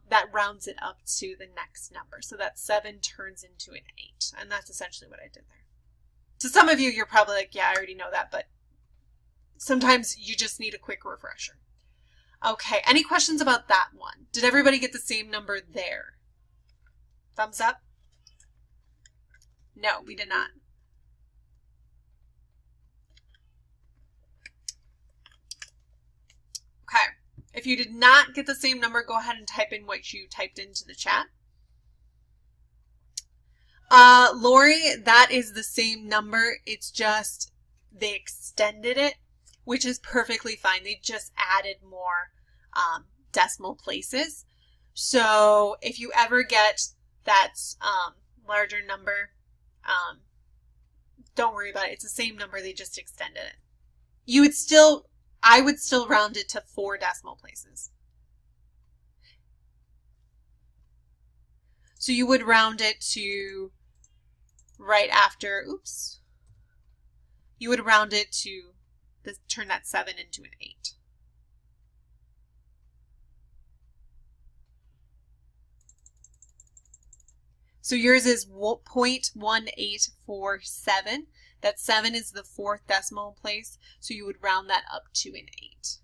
Speaker 1: that rounds it up to the next number. So that 7 turns into an 8. And that's essentially what I did there. To some of you, you're probably like, yeah, I already know that, but sometimes you just need a quick refresher. Okay, any questions about that one? Did everybody get the same number there? Thumbs up? No, we did not. Okay, if you did not get the same number, go ahead and type in what you typed into the chat. Lori, that is the same number. It's just they extended it, which is perfectly fine. They just added more decimal places. So if you ever get that larger number, don't worry about it. It's the same number. They just extended it. I would still round it to 4 decimal places. So you would round it to right after, oops, you would round it to turn that 7 into an 8. So yours is 0.1847. That 7 is the 4th decimal place, so you would round that up to an 8.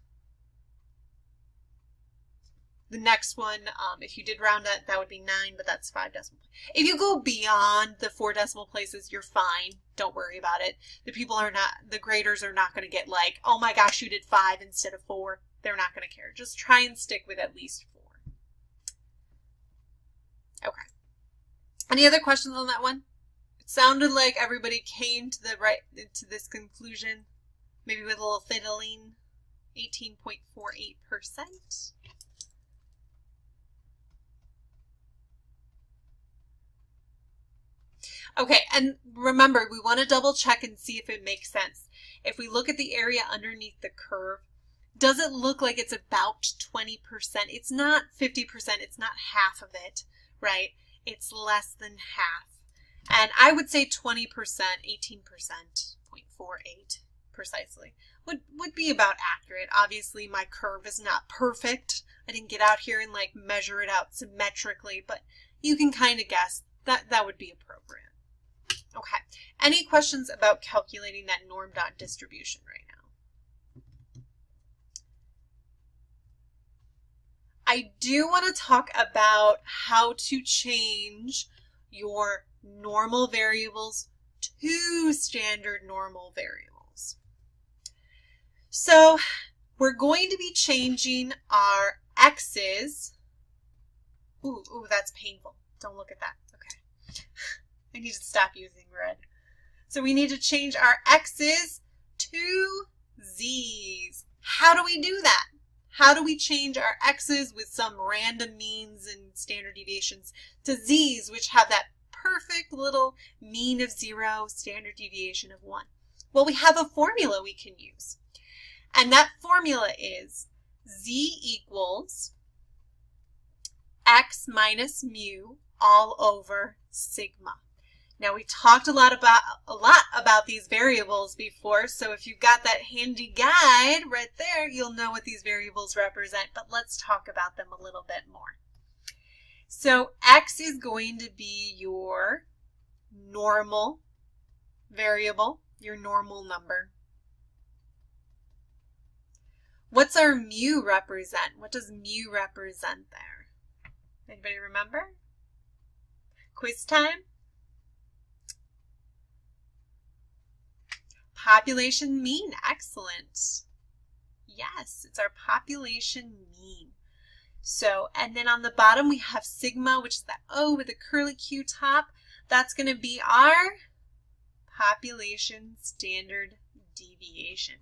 Speaker 1: The next one, if you did round it, that would be 9, but that's 5 decimal places. If you go beyond the 4 decimal places, you're fine. Don't worry about it. The graders are not going to get like, oh my gosh, you did 5 instead of 4. They're not going to care. Just try and stick with at least 4. Okay. Any other questions on that one? It sounded like everybody came to this conclusion, maybe with a little fiddling. 18.48%. Okay, and remember, we want to double check and see if it makes sense. If we look at the area underneath the curve, does it look like it's about 20%? It's not 50%, it's not half of it, right? It's less than half. And I would say 20%, 18.48 precisely, would be about accurate. Obviously, my curve is not perfect. I didn't get out here and like measure it out symmetrically, but you can kind of guess that would be appropriate. Okay, any questions about calculating that norm dot distribution right now? I do want to talk about how to change your normal variables to standard normal variables. So we're going to be changing our x's. Ooh, that's painful. Don't look at that. Okay. I need to stop using red. So we need to change our x's to z's. How do we do that? How do we change our x's with some random means and standard deviations to z's, which have that perfect little mean of 0, standard deviation of 1? Well, we have a formula we can use. And that formula is z equals x minus mu all over sigma. Now, we talked a lot about these variables before, so if you've got that handy guide right there, you'll know what these variables represent, but let's talk about them a little bit more. So x is going to be your normal variable, your normal number. What's our mu represent? What does mu represent there? Anybody remember? Quiz time? Population mean. Excellent. Yes, it's our population mean. So, and then on the bottom we have sigma, which is that O with a curly Q top. That's going to be our population standard deviation.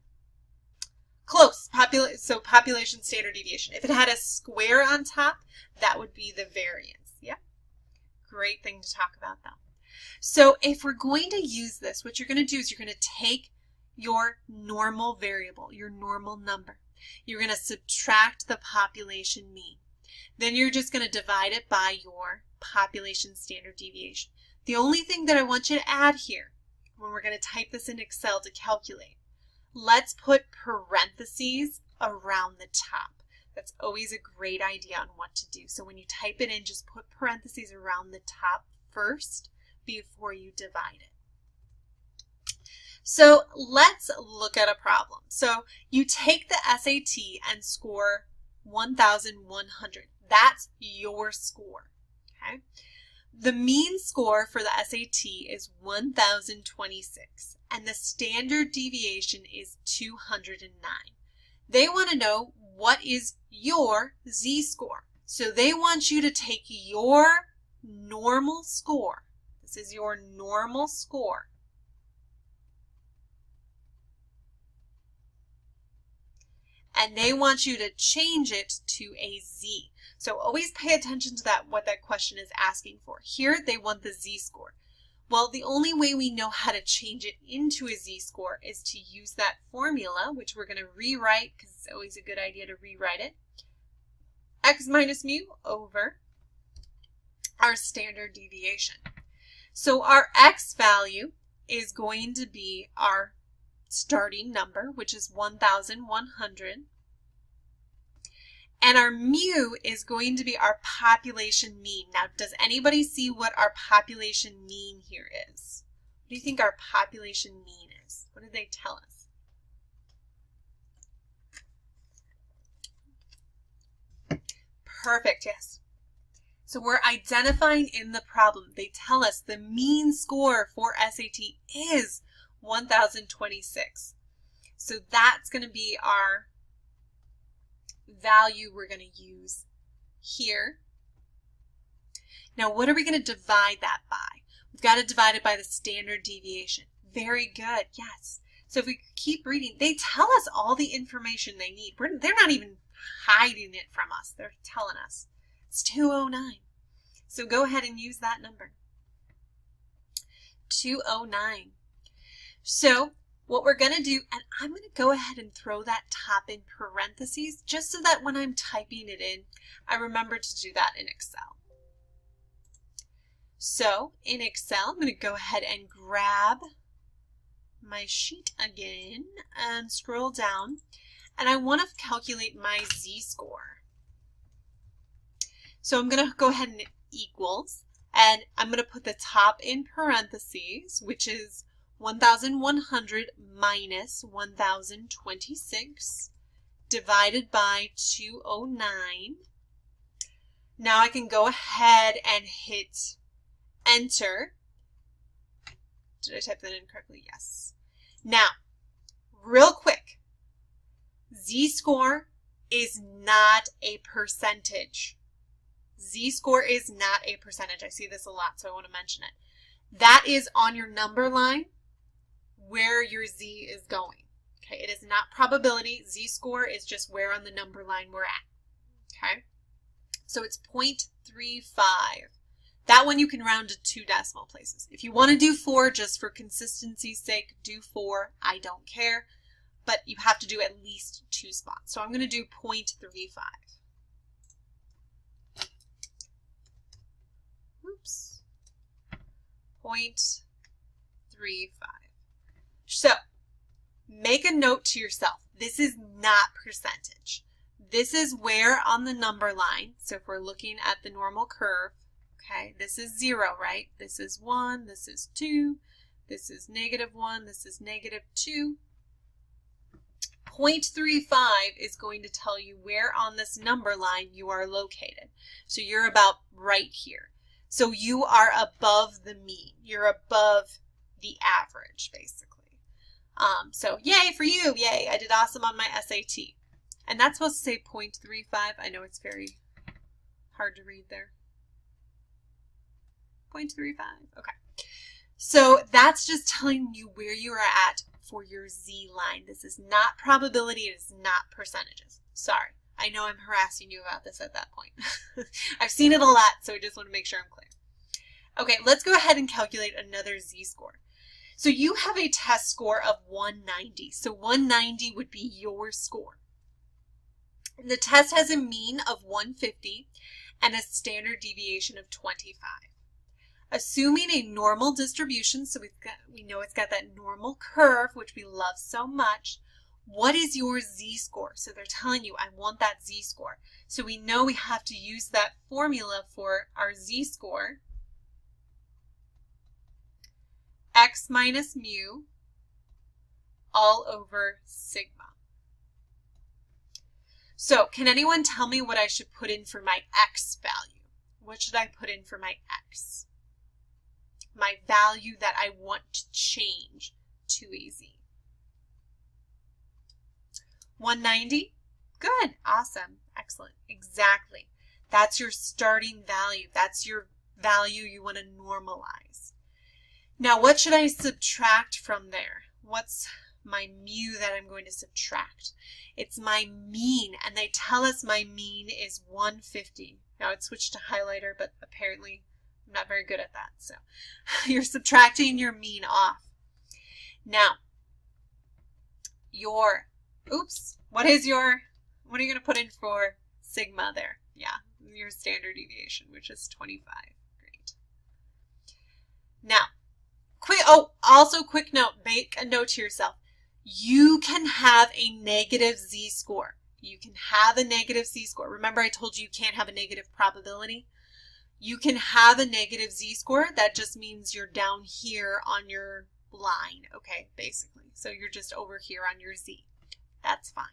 Speaker 1: Close. So population standard deviation. If it had a square on top, that would be the variance. Yeah. Great thing to talk about though. So if we're going to use this, what you're going to do is you're going to take your normal variable, your normal number. You're going to subtract the population mean. Then you're just going to divide it by your population standard deviation. The only thing that I want you to add here, when we're going to type this in Excel to calculate, let's put parentheses around the top. That's always a great idea on what to do. So when you type it in, just put parentheses around the top first before you divide it. So let's look at a problem. So you take the SAT and score 1,100. That's your score. Okay? The mean score for the SAT is 1,026 and the standard deviation is 209. They want to know what is your z-score. So they want you to take your normal score. This is your normal score. And they want you to change it to a z. So always pay attention to that, what that question is asking for. Here they want the z-score. Well, the only way we know how to change it into a z-score is to use that formula, which we're going to rewrite because it's always a good idea to rewrite it. X minus mu over our standard deviation. So our x value is going to be our starting number, which is 1,100. And our mu is going to be our population mean. Now, does anybody see what our population mean here is? What do you think our population mean is? What did they tell us? Perfect, yes. So we're identifying in the problem. They tell us the mean score for SAT is 1,026. So that's going to be our value we're going to use here. Now, what are we going to divide that by? We've got to divide it by the standard deviation. Very good, yes. So if we keep reading, they tell us all the information they need. They're not even hiding it from us. They're telling us. It's 209. So go ahead and use that number. 209. So what we're going to do, and I'm going to go ahead and throw that top in parentheses just so that when I'm typing it in, I remember to do that in Excel. So in Excel, I'm going to go ahead and grab my sheet again and scroll down, and I want to calculate my z-score. So I'm going to go ahead and equals, and I'm going to put the top in parentheses, which is 1,100 minus 1,026 divided by 209. Now I can go ahead and hit enter. Did I type that in correctly? Yes. Now, real quick, z-score is not a percentage. Z-score is not a percentage. I see this a lot, so I want to mention it. That is on your number line where your z is going. Okay, it is not probability. Z-score is just where on the number line we're at. Okay, so it's 0.35. That one you can round to 2 decimal places. If you want to do 4, just for consistency's sake, do 4. I don't care, but you have to do at least 2 spots. So I'm going to do 0.35. Oops. 0.35. So make a note to yourself. This is not percentage. This is where on the number line. So if we're looking at the normal curve, okay, this is 0, right? This is 1, this is 2, this is -1, this is -2. 0.35 is going to tell you where on this number line you are located. So you're about right here. So you are above the mean. You're above the average, basically. So yay for you. Yay, I did awesome on my SAT. And that's supposed to say 0.35. I know it's very hard to read there. 0.35. Okay. So that's just telling you where you are at for your Z line. This is not probability. It is not percentages. Sorry. I know I'm harassing you about this at that point. I've seen it a lot, so I just want to make sure I'm clear. Okay, let's go ahead and calculate another Z-score. So you have a test score of 190. So 190 would be your score. The test has a mean of 150 and a standard deviation of 25. Assuming a normal distribution, so we know it's got that normal curve, which we love so much, what is your Z-score? So they're telling you, I want that Z-score. So we know we have to use that formula for our Z-score. X minus mu all over sigma. So can anyone tell me what I should put in for my X value? What should I put in for my X? My value that I want to change to a Z. 190? Good, awesome, excellent, exactly. That's your starting value. That's your value you want to normalize. Now, what should I subtract from there? What's my mu that I'm going to subtract? It's my mean, and they tell us my mean is 150. Now, it switched to highlighter, but apparently I'm not very good at that. So you're subtracting your mean off. Now, what are you going to put in for sigma there? Yeah, your standard deviation, which is 25. Great. Now, quick note, make a note to yourself. You can have a negative Z-score. You can have a negative Z-score. Remember I told you you can't have a negative probability? You can have a negative Z-score. That just means you're down here on your line, okay, basically. So you're just over here on your Z. That's fine.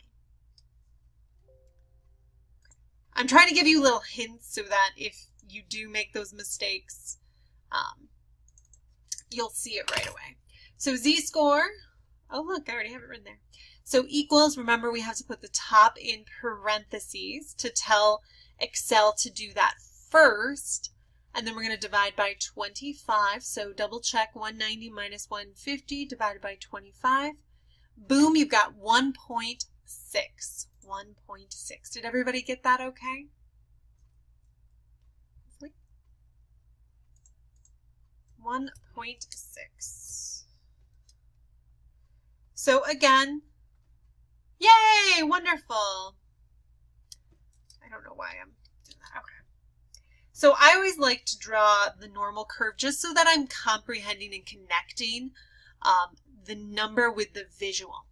Speaker 1: I'm trying to give you little hints so that if you do make those mistakes, you'll see it right away. So Z-score, oh look, I already have it written there. So equals, remember we have to put the top in parentheses to tell Excel to do that first. And then we're going to divide by 25. So double check 190 minus 150 divided by 25. Boom, you've got 1.6. 1.6. Did everybody get that okay? 1.6. So again, yay, wonderful. I don't know why I'm doing that. Okay. So I always like to draw the normal curve just so that I'm comprehending and connecting the number with the visual.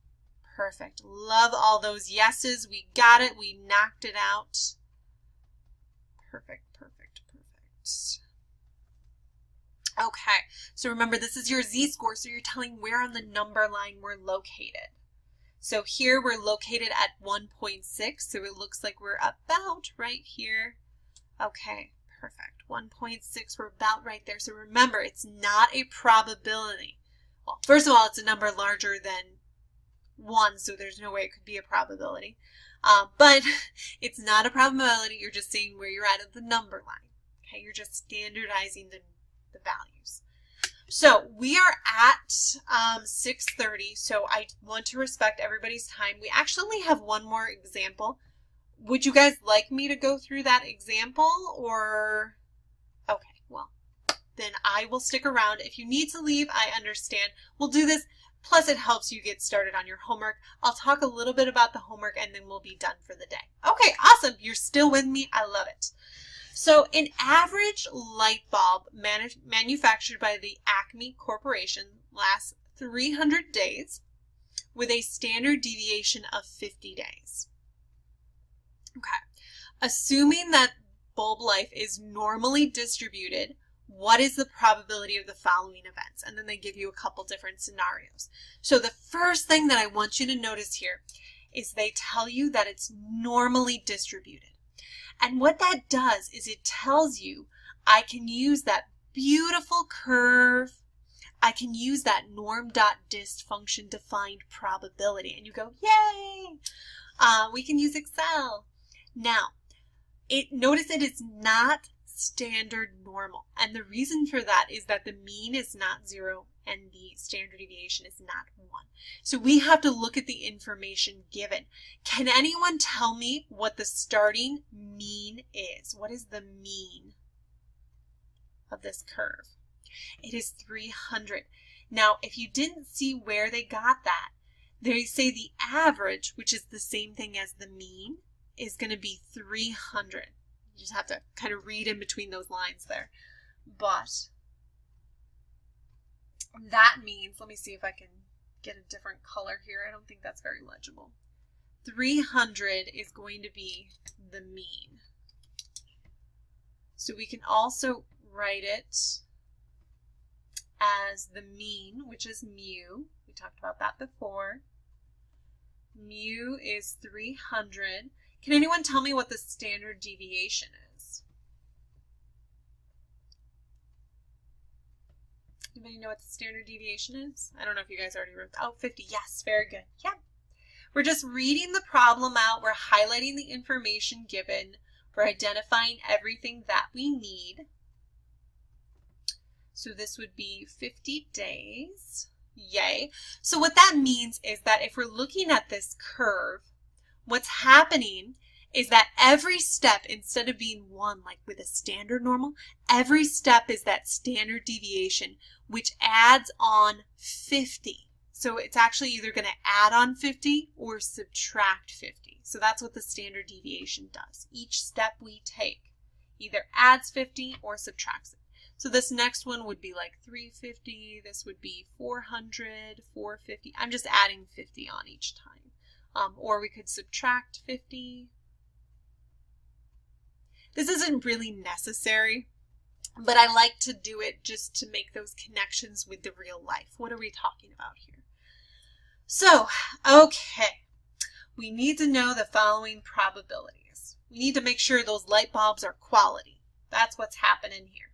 Speaker 1: Perfect. Love all those yeses. We got it. We knocked it out. Perfect, perfect, perfect. Okay, so remember this is your Z-score, so you're telling where on the number line we're located. So here we're located at 1.6, so it looks like we're about right here. Okay, perfect. 1.6, we're about right there. So remember, it's not a probability. Well, first of all, it's a number larger than 1, so there's no way it could be a probability. But it's not a probability. You're just saying where you're at the number line. Okay, you're just standardizing the values. So we are at 6:30, so I want to respect everybody's time. We actually have one more example. Would you guys like me to go through that example, or? Okay, well, then I will stick around. If you need to leave, I understand. We'll do this. Plus, it helps you get started on your homework. I'll talk a little bit about the homework, and then we'll be done for the day. Okay, awesome. You're still with me. I love it. So an average light bulb manufactured by the Acme Corporation lasts 300 days with a standard deviation of 50 days. Okay. Assuming that bulb life is normally distributed, what is the probability of the following events? And then they give you a couple different scenarios. So the first thing that I want you to notice here is they tell you that it's normally distributed. And what that does is it tells you I can use that beautiful curve. I can use that norm.dist function to find probability. And you go, yay! We can use Excel. Now, notice it is not standard normal. And the reason for that is that the mean is not 0 and the standard deviation is not 1. So we have to look at the information given. Can anyone tell me what the starting mean is? What is the mean of this curve? It is 300. Now, if you didn't see where they got that, they say the average, which is the same thing as the mean, is going to be 300. You just have to kind of read in between those lines there. But that means, let me see if I can get a different color here. I don't think that's very legible. 300 is going to be the mean. So we can also write it as the mean, which is mu. We talked about that before. Mu is 300. Can anyone tell me what the standard deviation is? Anybody know what the standard deviation is? I don't know if you guys already wrote that. Oh, 50. Yes, very good. Yeah. We're just reading the problem out. We're highlighting the information given. We're identifying everything that we need. So this would be 50 days. Yay. So what that means is that if we're looking at this curve, what's happening is that every step, instead of being 1 like with a standard normal, every step is that standard deviation, which adds on 50. So it's actually either going to add on 50 or subtract 50. So that's what the standard deviation does. Each step we take either adds 50 or subtracts it. So this next one would be like 350. This would be 400, 450. I'm just adding 50 on each time. Or we could subtract 50. This isn't really necessary, but I like to do it just to make those connections with the real life. What are we talking about here? So, okay, we need to know the following probabilities. We need to make sure those light bulbs are quality. That's what's happening here.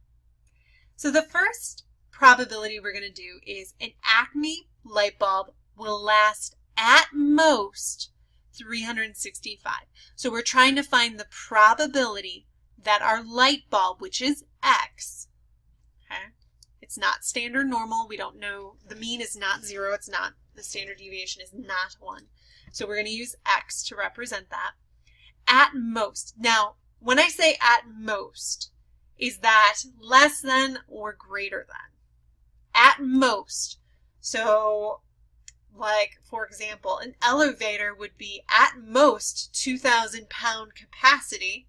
Speaker 1: So the first probability we're going to do is an Acme light bulb will last at most 365. So we're trying to find the probability that our light bulb, which is X, okay, it's not standard normal. We don't know, the mean is not 0. It's not, the standard deviation is not 1. So we're going to use X to represent that. At most. Now, when I say at most, is that less than or greater than? At most. So, like, for example, an elevator would be at most 2,000 pound capacity,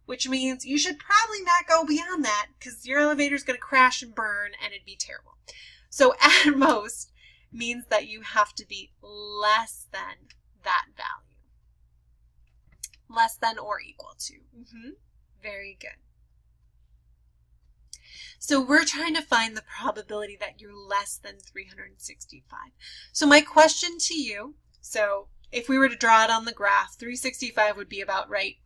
Speaker 1: which means you should probably not go beyond that because your elevator is going to crash and burn and it'd be terrible. So at most means that you have to be less than that value. Less than or equal to. Very good. So we're trying to find the probability that you're less than 365. So my question to you, so if we were to draw it on the graph, 365 would be about right.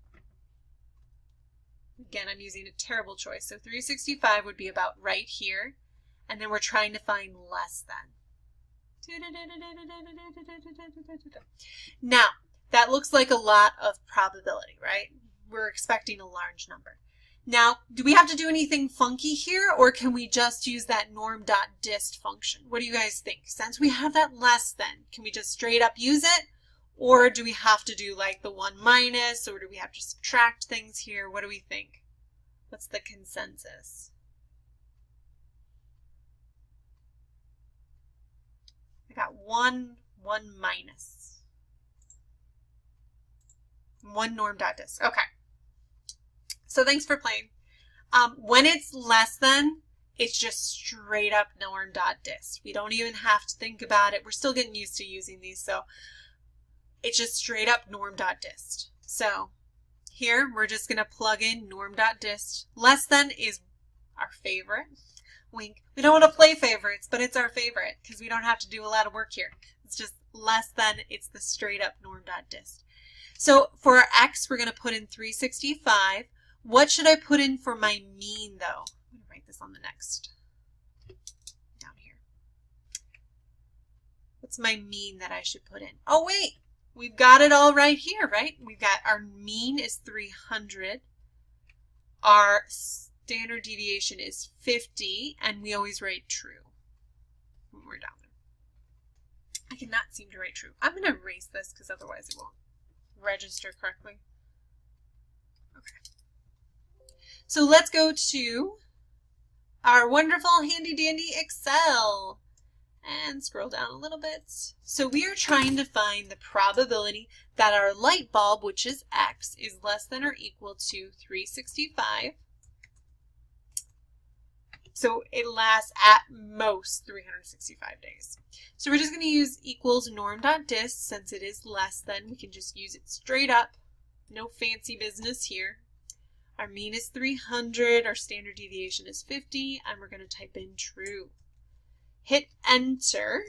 Speaker 1: Again, I'm using a terrible choice. So 365 would be about right here. And then we're trying to find less than. Now, that looks like a lot of probability, right? We're expecting a large number. Now, do we have to do anything funky here, or can we just use that norm.dist function? What do you guys think? Since we have that less than, can we just straight up use it? Or do we have to do like the 1 minus, or do we have to subtract things here? What do we think? What's the consensus? I got 1 minus. 1 norm.dist. Okay. So thanks for playing. When it's less than, it's just straight up norm.dist. We don't even have to think about it. We're still getting used to using these, so it's just straight up norm.dist. So here we're just going to plug in norm.dist. Less than is our favorite. Wink. We don't want to play favorites, but it's our favorite because we don't have to do a lot of work here. It's just less than, it's the straight up norm.dist. So for our x, we're going to put in 365. What should I put in for my mean, though? I'm going to write this on the next, down here. What's my mean that I should put in? Oh, wait, we've got it all right here, right? We've got our mean is 300. Our standard deviation is 50, and we always write true when we're down there. I cannot seem to write true. I'm going to erase this because otherwise it won't register correctly. Okay. So let's go to our wonderful handy dandy Excel and scroll down a little bit. So we are trying to find the probability that our light bulb, which is X, is less than or equal to 365. So it lasts at most 365 days. So we're just going to use equals norm.dist. Since it is less than, we can just use it straight up. No fancy business here. Our mean is 300, our standard deviation is 50, and we're going to type in true. Hit enter,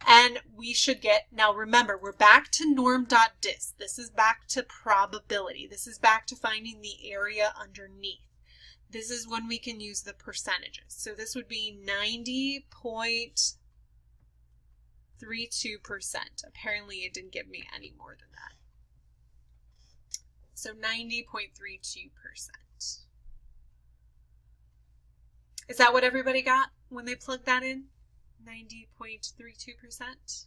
Speaker 1: and we should get, now remember, we're back to norm.dist. This is back to probability. This is back to finding the area underneath. This is when we can use the percentages. So this would be 90.32%. Apparently it didn't give me any more than that. So 90.32%. Is that what everybody got when they plugged that in? 90.32%.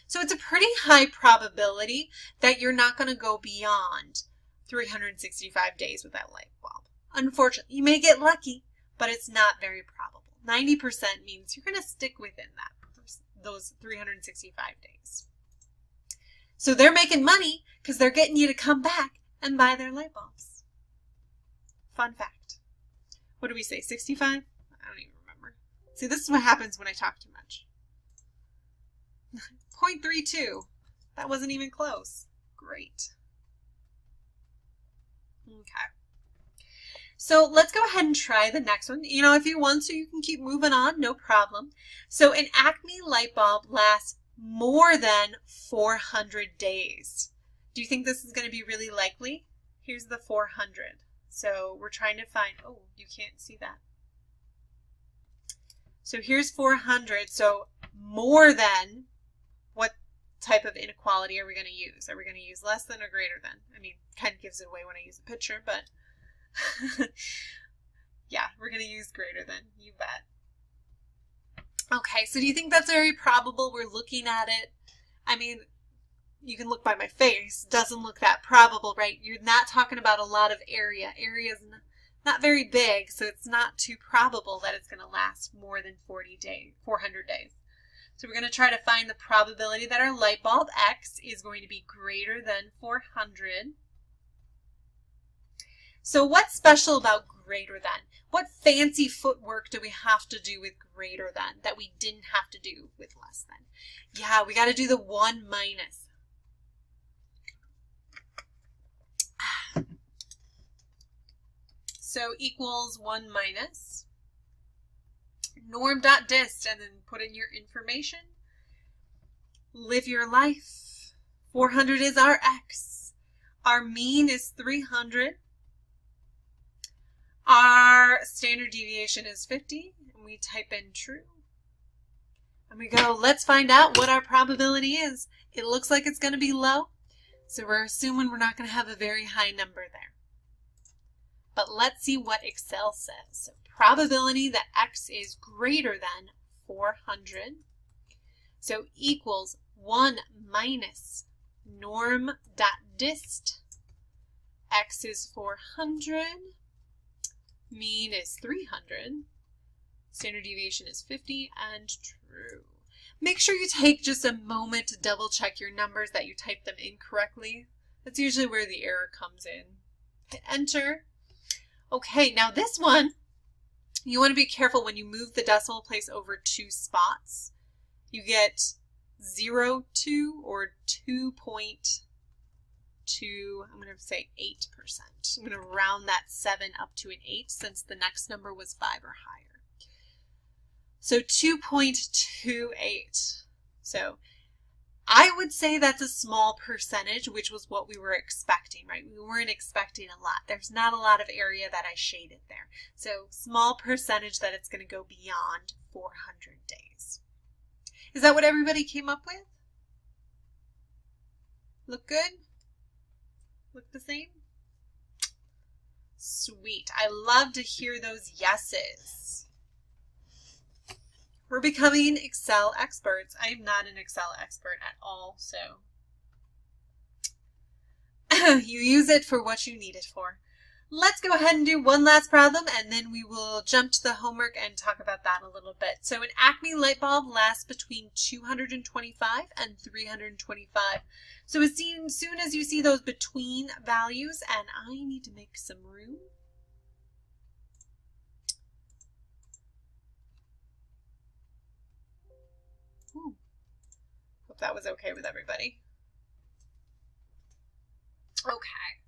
Speaker 1: So it's a pretty high probability that you're not going to go beyond 365 days with that light bulb. Unfortunately, you may get lucky, but it's not very probable. 90% means you're going to stick within those 365 days. So they're making money because they're getting you to come back and buy their light bulbs. Fun fact. What do we say, 65? I don't even remember. See, this is what happens when I talk too much. 0.32. That wasn't even close. Great. Okay. So let's go ahead and try the next one. You know, if you want to, you can keep moving on, no problem. So an Acme light bulb lasts more than 400 days. Do you think this is going to be really likely? Here's the 400. So we're trying to find, oh, you can't see that. So here's 400. So more than, what type of inequality are we going to use? Are we going to use less than or greater than? I mean, kind of gives it away when I use a picture, but yeah, we're going to use greater than, you bet. Okay, so do you think that's very probable? We're looking at it. I mean, you can look by my face. Doesn't look that probable, right? You're not talking about a lot of area. Area is not very big, so it's not too probable that it's going to last more than 400 days. So we're going to try to find the probability that our light bulb X is going to be greater than 400. So what's special about greater than? What fancy footwork do we have to do with greater than that we didn't have to do with less than? Yeah, we got to do the 1 minus. So equals 1 minus norm.dist, and then put in your information. Live your life. 400 is our X. Our mean is 300. Our standard deviation is 50, and we type in true. And we go, let's find out what our probability is. It looks like it's going to be low, so we're assuming we're not going to have a very high number there. But let's see what Excel says. So probability that x is greater than 400. So equals 1 minus norm.dist. X is 400. Mean is 300. Standard deviation is 50 and true. Make sure you take just a moment to double check your numbers that you typed them in correctly. That's usually where the error comes in. Hit enter. Okay, now this one, you want to be careful when you move the decimal place over 2 spots. You get 0.2 or 2.2, I'm going to say 8%. I'm going to round that 7 up to an 8 since the next number was 5 or higher. So 2.28. So I would say that's a small percentage, which was what we were expecting, right? We weren't expecting a lot. There's not a lot of area that I shaded there. So small percentage that it's going to go beyond 400 days. Is that what everybody came up with? Look good? Look the same? Sweet. I love to hear those yeses. We're becoming Excel experts. I am not an Excel expert at all, so you use it for what you need it for. Let's go ahead and do one last problem, and then we will jump to the homework and talk about that a little bit. So an Acme light bulb lasts between 225 and 325. So as soon as you see those between values, and I need to make some room. Hope that was okay with everybody. Okay.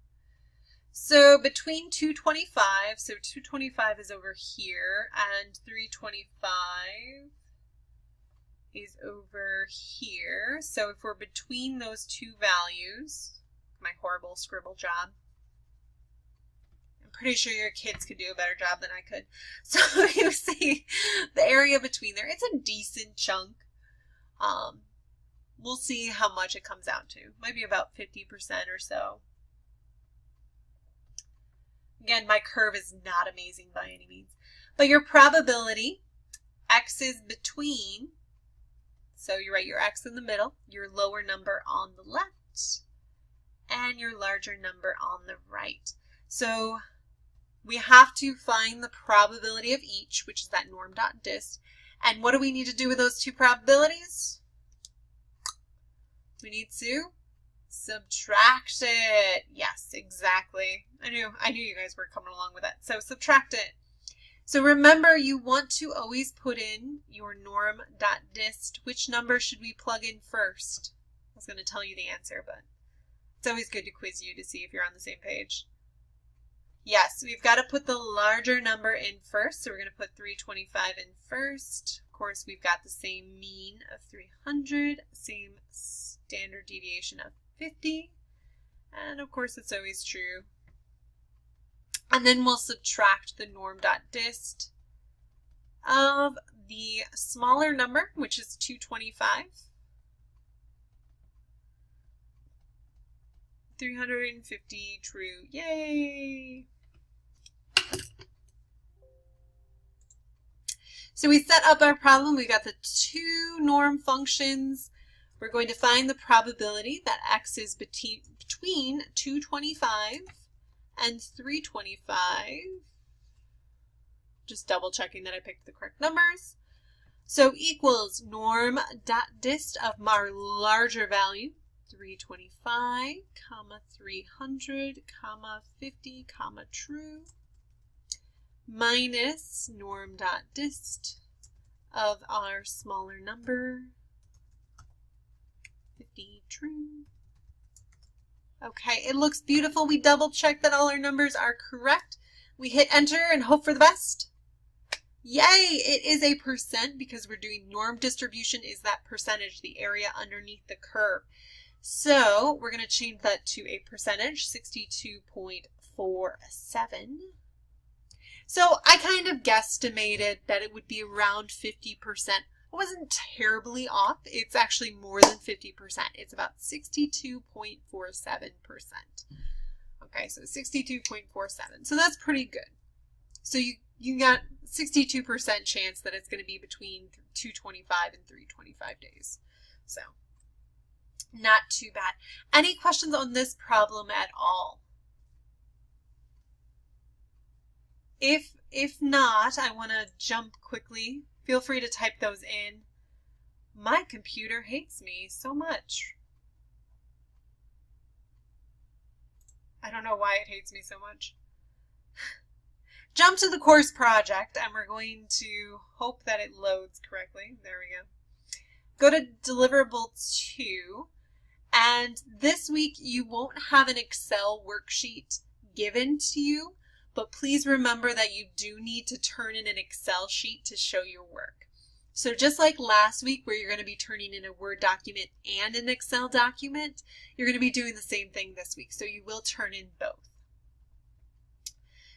Speaker 1: So between 225, so 225 is over here, and 325 is over here. So if we're between those two values, my horrible scribble job, I'm pretty sure your kids could do a better job than I could. So you see the area between there, it's a decent chunk. We'll see how much it comes out to. Maybe about 50% or so. Again, my curve is not amazing by any means. But your probability, x is between, so you write your x in the middle, your lower number on the left, and your larger number on the right. So we have to find the probability of each, which is that norm.dist. And what do we need to do with those two probabilities? We need to subtract it. Yes, exactly. I knew you guys were coming along with that. So subtract it. So remember, you want to always put in your norm.dist. Which number should we plug in first? I was going to tell you the answer, but it's always good to quiz you to see if you're on the same page. Yes, we've got to put the larger number in first. So we're going to put 325 in first. Of course, we've got the same mean of 300, same standard deviation of 50, and of course it's always true. And then we'll subtract the norm.dist of the smaller number, which is 225. 350 true. Yay! So we set up our problem. We got the two norm functions. We're going to find the probability that x is between 225 and 325. Just double checking that I picked the correct numbers. So equals norm.dist of our larger value, 325, comma 300, comma 50, comma true, minus norm.dist of our smaller number, 50 true. Okay, it looks beautiful. We double check that all our numbers are correct. We hit enter and hope for the best. Yay, it is a percent because we're doing norm distribution is that percentage, the area underneath the curve. So we're going to change that to a percentage, 62.47. So I kind of guesstimated that it would be around 50%. I wasn't terribly off. It's actually more than 50%. It's about 62.47%. Okay, Okay, so 62.47. So that's pretty good. So you got 62% chance that it's going to be between 225 and 325 days. So not too bad. Any questions on this problem at all? If not, I want to jump quickly. Feel free to type those in. My computer hates me so much. I don't know why it hates me so much. Jump to the course project, and we're going to hope that it loads correctly. There we go. Go to deliverable 2, and this week you won't have an Excel worksheet given to you, but please remember that you do need to turn in an Excel sheet to show your work. So just like last week where you're going to be turning in a Word document and an Excel document, you're going to be doing the same thing this week. So you will turn in both.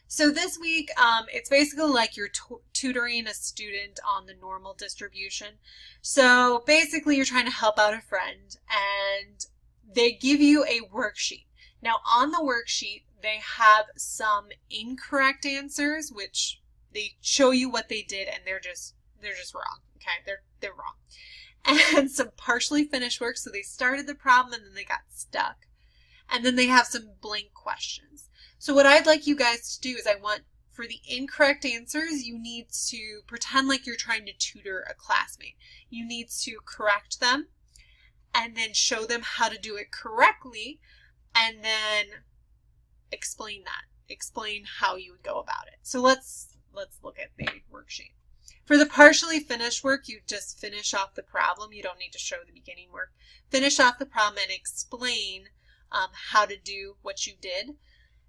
Speaker 1: So this week, it's basically like you're tutoring a student on the normal distribution. So basically you're trying to help out a friend and they give you a worksheet. Now on the worksheet, they have some incorrect answers, which they show you what they did and they're just wrong. Okay, they're wrong. And some partially finished work. So they started the problem and then they got stuck. And then they have some blank questions. So what I'd like you guys to do is I want for the incorrect answers, you need to pretend like you're trying to tutor a classmate. You need to correct them and then show them how to do it correctly and then explain that. Explain how you would go about it. So let's look at the worksheet. For the partially finished work, you just finish off the problem. You don't need to show the beginning work. Finish off the problem and explain how to do what you did.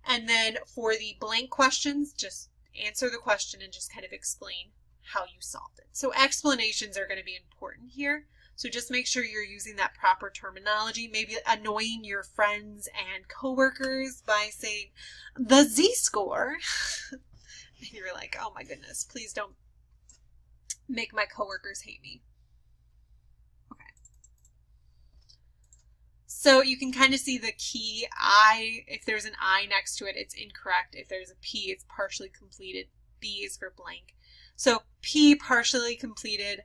Speaker 1: And then for the blank questions, just answer the question and just kind of explain how you solved it. So explanations are going to be important here. So just make sure you're using that proper terminology, maybe annoying your friends and coworkers by saying the Z-score. And you're like, oh my goodness, please don't make my coworkers hate me. Okay. So you can kind of see the key I. If there's an I next to it, it's incorrect. If there's a P, it's partially completed. B is for blank. So P, partially completed.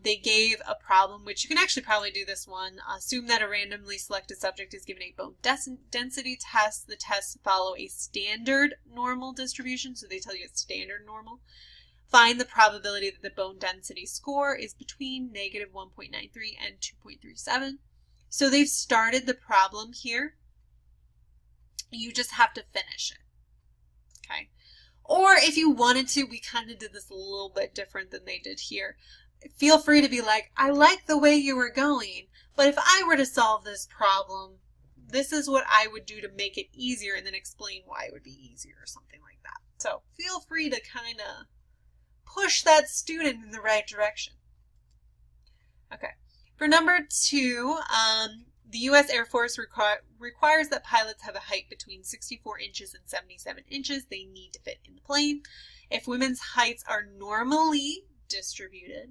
Speaker 1: They gave a problem, which you can actually probably do this one. Assume that a randomly selected subject is given a bone density test. The tests follow a standard normal distribution, so they tell you it's standard normal. Find the probability that the bone density score is between negative 1.93 and 2.37. So they've started the problem here. You just have to finish it. Okay. Or if you wanted to, we kind of did this a little bit different than they did here. Feel free to be like, I like the way you were going, but if I were to solve this problem, this is what I would do to make it easier, and then explain why it would be easier or something like that. So feel free to kind of push that student in the right direction. Okay. For number 2, the U.S. Air Force requires that pilots have a height between 64 inches and 77 inches. They need to fit in the plane. If women's heights are normally distributed,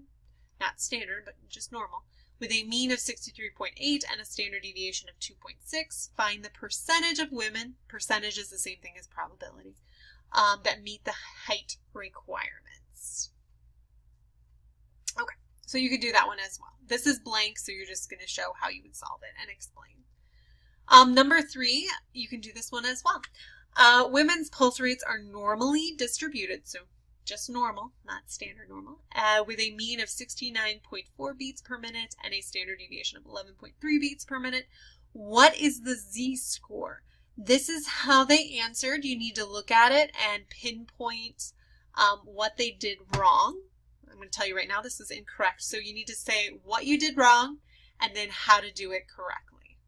Speaker 1: not standard, but just normal, with a mean of 63.8 and a standard deviation of 2.6, find the percentage of women, percentage is the same thing as probability, that meet the height requirements. Okay, so you could do that one as well. This is blank, so you're just going to show how you would solve it and explain. Number 3, you can do this one as well. Women's pulse rates are normally distributed, so just normal, not standard normal, with a mean of 69.4 beats per minute and a standard deviation of 11.3 beats per minute. What is the Z-score? This is how they answered. You need to look at it and pinpoint what they did wrong. I'm going to tell you right now, this is incorrect. So you need to say what you did wrong and then how to do it correctly.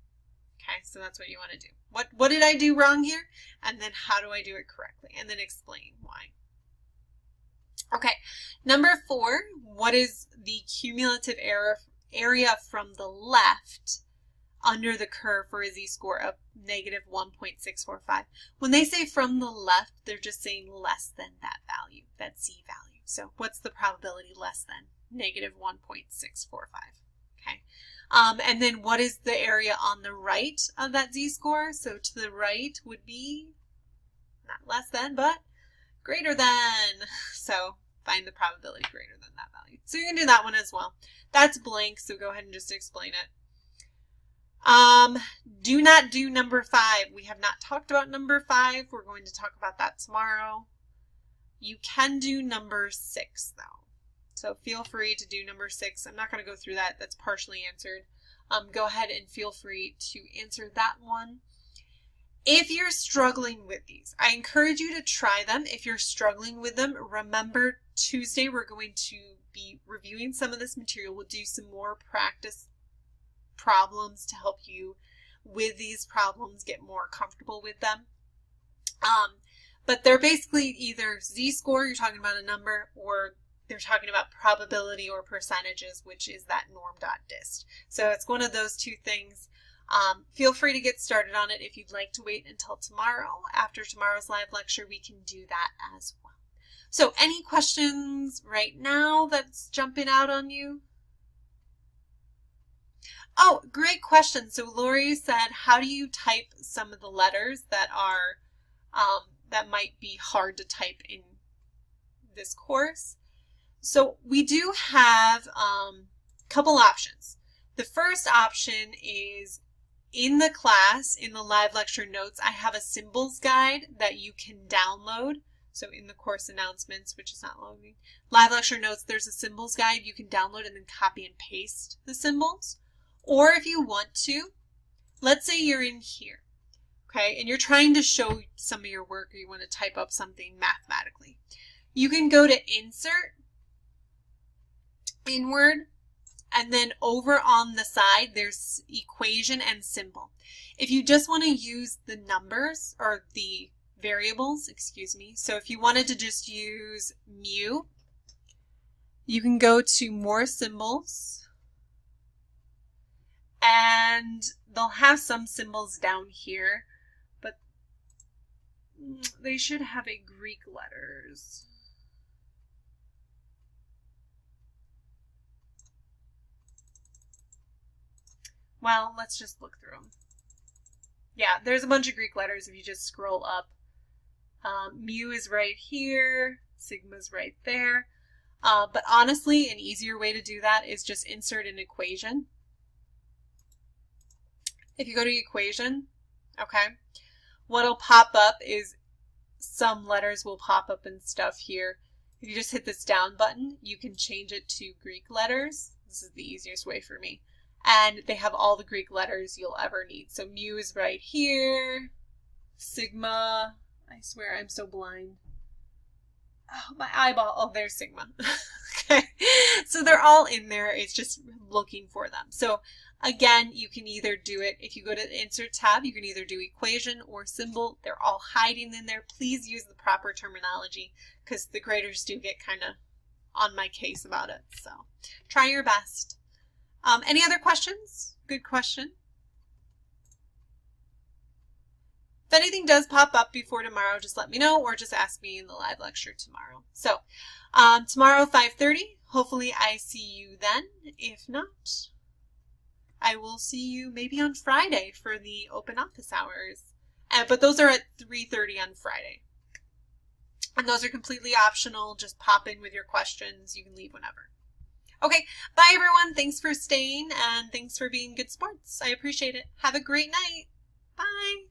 Speaker 1: Okay, so that's what you want to do. What did I do wrong here? And then how do I do it correctly? And then explain why. Okay, number 4, what is the cumulative area from the left under the curve for a Z-score of negative 1.645? When they say from the left, they're just saying less than that value, that Z value. So what's the probability less than negative 1.645? Okay, And then what is the area on the right of that z-score? So to the right would be not less than, but greater than. So find the probability greater than that value. So you can do that one as well. That's blank, so go ahead and just explain it. Do not do number 5. We have not talked about number 5. We're going to talk about that tomorrow. You can do number 6 though. So feel free to do number 6. I'm not going to go through that. That's partially answered. Go ahead and feel free to answer that one. If you're struggling with these, I encourage you to try them. If you're struggling with them, remember Tuesday we're going to be reviewing some of this material. We'll do some more practice problems to help you with these problems, get more comfortable with them. But they're basically either z-score, you're talking about a number, or they're talking about probability or percentages, which is that norm.dist. So it's one of those two things. Feel free to get started on it. If you'd like to wait until tomorrow, after tomorrow's live lecture, we can do that as well. So any questions right now that's jumping out on you? Oh, great question. So Lori said, how do you type some of the letters that are, that might be hard to type in this course? So we do have a couple options. The first option is in the class, in the live lecture notes, I have a symbols guide that you can download. So in the course announcements, which is not loading, live lecture notes, there's a symbols guide you can download and then copy and paste the symbols. Or if you want to, let's say you're in here, okay, and you're trying to show some of your work or you want to type up something mathematically. You can go to Insert, Inward, and then over on the side, there's Equation and Symbol. If you just want to use the numbers or the variables, excuse me, so if you wanted to just use mu, you can go to More Symbols, and they'll have some symbols down here, but they should have a Greek letters. Well, let's just look through them. Yeah, there's a bunch of Greek letters if you just scroll up. Mu is right here, sigma's right there. But honestly, an easier way to do that is just insert an equation. If you go to equation, okay, what'll pop up is some letters will pop up and stuff here. If you just hit this down button, you can change it to Greek letters. This is the easiest way for me. And they have all the Greek letters you'll ever need. So mu is right here, sigma, I swear I'm so blind. Oh, my eyeball, oh, there's sigma. Okay, so they're all in there. It's just looking for them. So again, you can either do it, if you go to the Insert tab, you can either do equation or symbol. They're all hiding in there. Please use the proper terminology because the graders do get kind of on my case about it. So try your best. Any other questions? Good question. If anything does pop up before tomorrow, just let me know or just ask me in the live lecture tomorrow. So tomorrow 5:30, hopefully I see you then. If not, I will see you maybe on Friday for the open office hours. But those are at 3:30 on Friday. And those are completely optional. Just pop in with your questions. You can leave whenever. Okay, bye everyone. Thanks for staying and thanks for being good sports. I appreciate it. Have a great night. Bye.